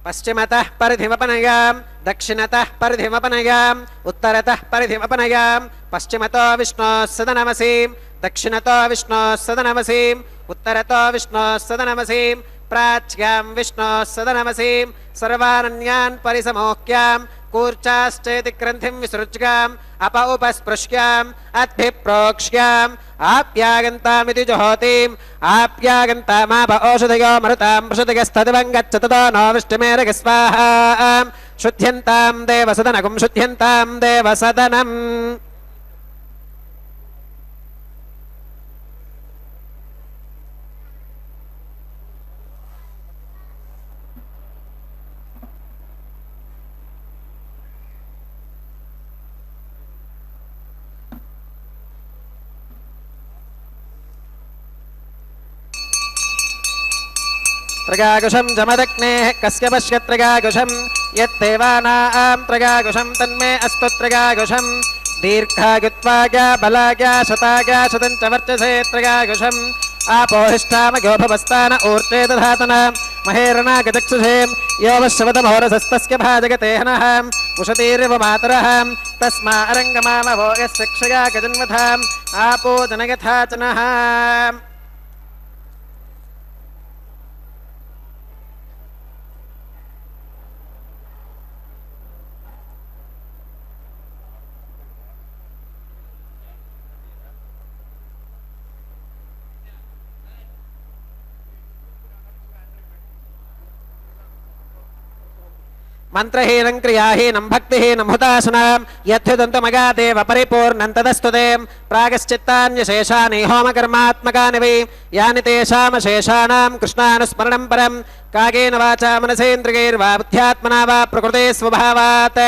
पश्चिमतः परिधिमपनगां दक्षिणतः परिधिमपनगाम् उत्तरतः परिधिमपनगाम् पश्चिमतो विष्णोः सदनमसीं दक्षिणतो विष्णोः सदनमसीं उत्तरतो विष्णोः सदनमसीं प्राच्यां विष्णोः सदनमसीं सर्वानन्यान् परिसमोक्याम् कूर्चाश्चेति ग्रन्थिं विसृज्याम् अप उपस्पृश्याम् अद्भिप्रोक्ष्याम् आप्यागन्तामिति जुहोतिम् आप्यागन्तामाप ओषधयो मरुतां पृषतिगस्तदिवं गच्छततो नो वृष्टिमेरग स्वाहा शुद्ध्यन्तां देवसदनगुं शुद्ध्यन्तां देवसदनम् त्रगाकुशं जमदग्नेः कस्य पश्यत्रगाकुशं यद्देवानां त्रगाकुशं तन्मे अस्तु त्रगाकुशं दीर्घायुत्वाया बलाया शताया शतं च वर्चसे त्रगाकुशं आपोहिष्ठामगोभवस्तान ऊर्जे दधातन महेरणागचक्षुषे यो वश्यवतमहोरसस्तस्य भाजगते हनः उषतीरिव मातरः तस्मा अरङ्गमामभो यस्य क्षया गजन्वथाम् आपो जनयथा च नः मंत्रहीनं क्रियाहीनं भक्तिहीनं हुताशनां यद्युदन्तमगादेव परिपूर्णं तदस्तुते प्रागश्चित्तान्यशेषानि होमकर्मात्मकानि वै यानि तेषामशेषाणां कृष्णानुस्मरणं परं कागेन वाचा मनसेन्द्रियैर्वा बुद्ध्यात्मना वा प्रकृते स्वभावात्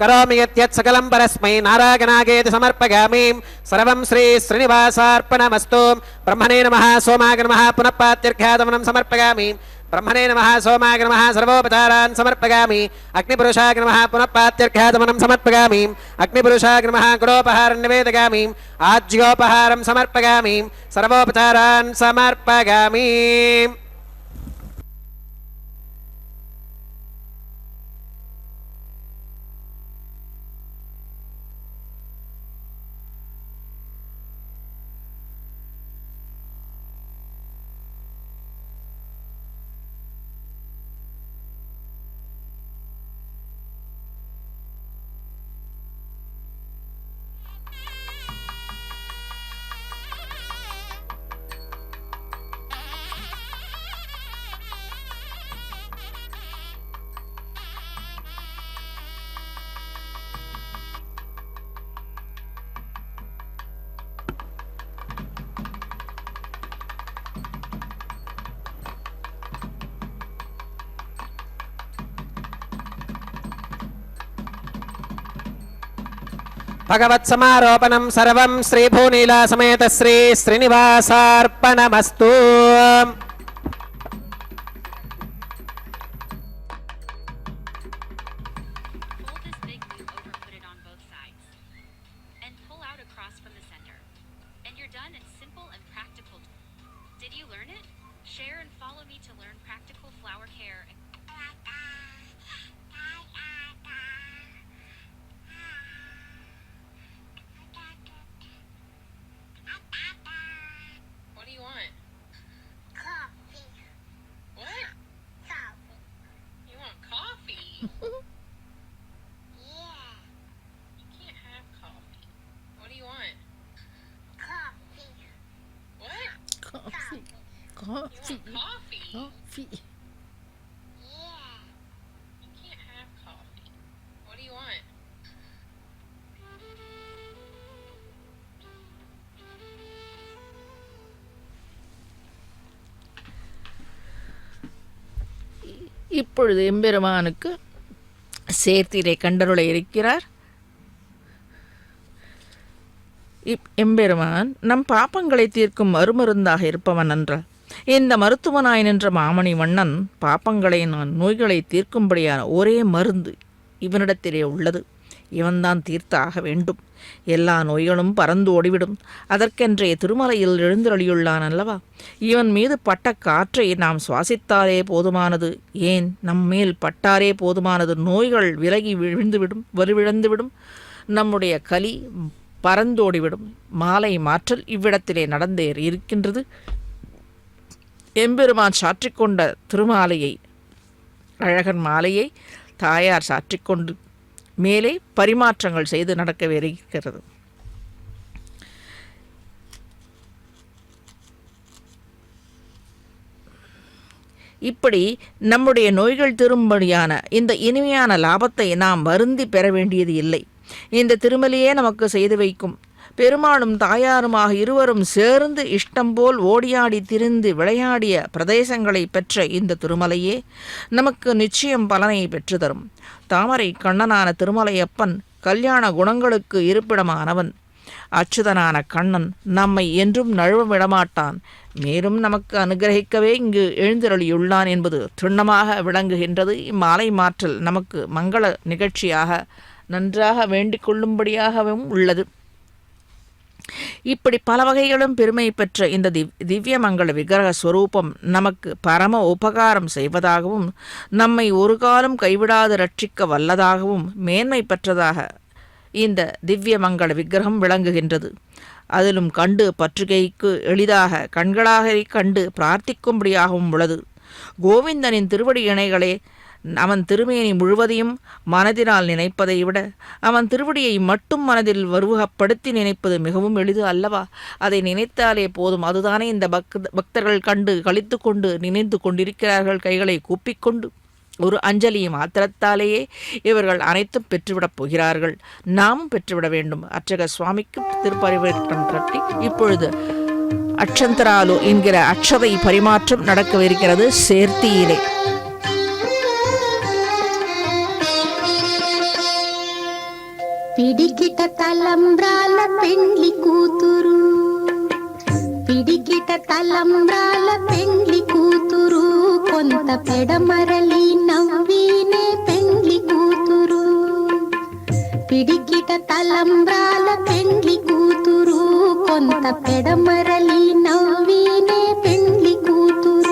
करोमि यत् सकलं परस्मै नारायणागेति समर्पयामि सर्वं श्री श्रीनिवासार्पणमस्तु ब्रह्मणे नमः सोमाय नमः पुनः पात्यर्घ्यादमनं समर्पयामि ब्रह्मणे नमः सोमाय नमः सर्वोपचारान् समर्पयामि अग्निपुरुषाय नमः पुनः पात्यर्घ्यादमनं समर्पयामि अग्निपुरुषाय नमः गुडोपहारं निवेदयामि आज्योपहारं समर्पयामि सर्वोपचारान् समर्पयामि भगवत्समारोपणं सर्वं श्रीभूनीला समेत श्री श्रीनिवासार्पणमस्तु இப்பொழுது எம்பெருமானுக்கு சேர்த்திலே கண்டருள இருக்கிறார். எம்பெருமான் நம் பாப்பங்களை தீர்க்கும் மறுமருந்தாக இருப்பவன் என்றால் இந்த மருத்துவனாய் நின்ற மாமணி வண்ணன் பாப்பங்களை நோய்களை தீர்க்கும்படியான ஒரே மருந்து இவனிடத்திலே உள்ளது. இவன்தான் தீர்த்தாக வேண்டும். எல்லா நோய்களும் பறந்து ஓடிவிடும். அதற்கென்றைய திருமலையில் எழுந்தருளியுள்ளான் அல்லவா? இவன் மீது பட்ட காற்றை நாம் சுவாசித்தாலே போதுமானது. ஏன் நம்மேல் பட்டாரே போதுமானது. நோய்கள் விலகி வலுவிழந்துவிடும். நம்முடைய கலி பறந்தோடிவிடும். மாலை மாற்றல் இவ்விடத்திலே நடந்தே இருக்கின்றது. எம்பெருமான் சாற்றிக்கொண்ட திருமாலையை, அழகன் மாலையை தாயார் சாற்றிக்கொண்டு மேலே பரிமாற்றங்கள் செய்து நடக்கவே இருக்கிறது. இப்படி நம்முடைய நோய்கள் திரும்படியான இந்த இனிமையான லாபத்தை நாம் வருந்தி பெற வேண்டியது இல்லை. இந்த திருமலையே நமக்கு செய்து வைக்கும். பெருமாளும் தாயாருமாக இருவரும் சேர்ந்து இஷ்டம் போல் ஓடியாடி திரிந்து விளையாடிய பிரதேசங்களை பெற்ற இந்த திருமலையே நமக்கு நிச்சயம் பலனை பெற்று தரும். தாமரை கண்ணனான திருமலையப்பன் கல்யாண குணங்களுக்கு இருப்பிடமானவன். அச்சுதனான கண்ணன் நம்மை என்றும் நழுவ விடமாட்டான். மேலும் நமக்கு அனுகிரகிக்கவே இங்கு எழுந்தருளியுள்ளான் என்பது திண்ணமாக விளங்குகின்றது. இம்மாலை மாற்றல் நமக்கு மங்கள நிகழ்ச்சியாக நன்றாக வேண்டிக் கொள்ளும்படியாகவும் உள்ளது. இப்படி பல வகைகளும் பெருமை பெற்ற இந்த திவ்யமங்கள விக்கிரக ஸ்வரூபம் நமக்கு பரம உபகாரம் செய்வதாகவும் நம்மை ஒரு காலம் கைவிடாது ரட்சிக்க வல்லதாகவும் மேன்மை பெற்றதாக இந்த திவ்யமங்கள விக்கிரகம் விளங்குகின்றது. அதிலும் கண்டு பற்றுகைக்கு எளிதாக கண்களாக கண்டு பிரார்த்திக்கும்படியாகவும் உள்ளது. கோவிந்தனின் திருவடி இணைகளே அவன் திருமேனி முழுவதையும் மனதினால் நினைப்பதை விட அவன் திருவடியை மட்டும் மனதில் வருவகப்படுத்தி நினைப்பது மிகவும் எளிது அல்லவா? அதை நினைத்தாலே போதும். அதுதானே இந்த பக்தர்கள் கண்டு கழித்து கொண்டு நினைந்து கொண்டிருக்கிறார்கள். கைகளை கூப்பிக்கொண்டு ஒரு அஞ்சலி மாத்திரத்தாலேயே இவர்கள் அனைத்தும் பெற்றுவிடப் போகிறார்கள். நாமும் பெற்றுவிட வேண்டும். அர்ச்சக சுவாமிக்கு திருப்பரிவட்டம் கட்டி இப்பொழுது அட்சந்தராலு என்கிற அட்சதை பரிமாற்றம் நடக்கவிருக்கிறது சேர்த்தியிலே. పిడికిట తలంబ్రాల పెండ్లి కూతురు, పిడికిట తలంబ్రాల పెండ్లి కూతురు, కొంత పెడమరలి నవ్వినే పెండ్లి కూతురు. పిడికిట తలంబ్రాల పెండ్లి కూతురు, కొంత పెడమరలి నవ్వినే పెండ్లి కూతురు.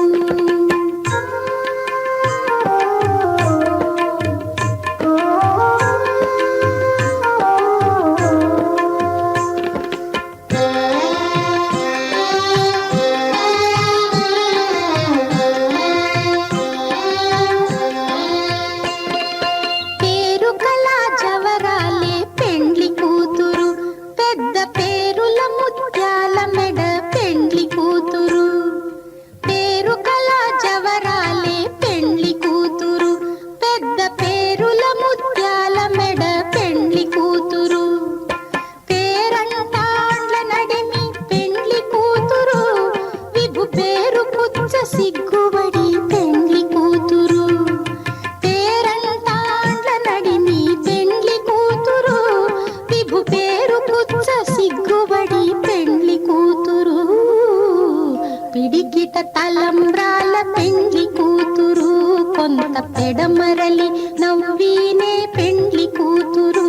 తలంబ్రాల పెండ్లి కూతురు, కొంత పెడమరలి నవ్వినే పెండ్లి కూతురు.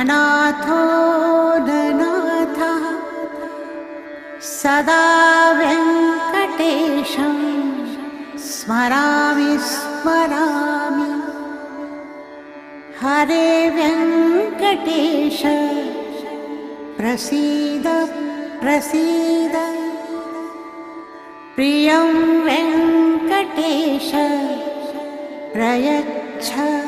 ननाथो ननाथः सदा वेङ्कटेशं स्मरामि स्मरामि हरे वेङ्कटेश प्रसीद प्रसीद प्रियं वेङ्कटेश प्रयच्छ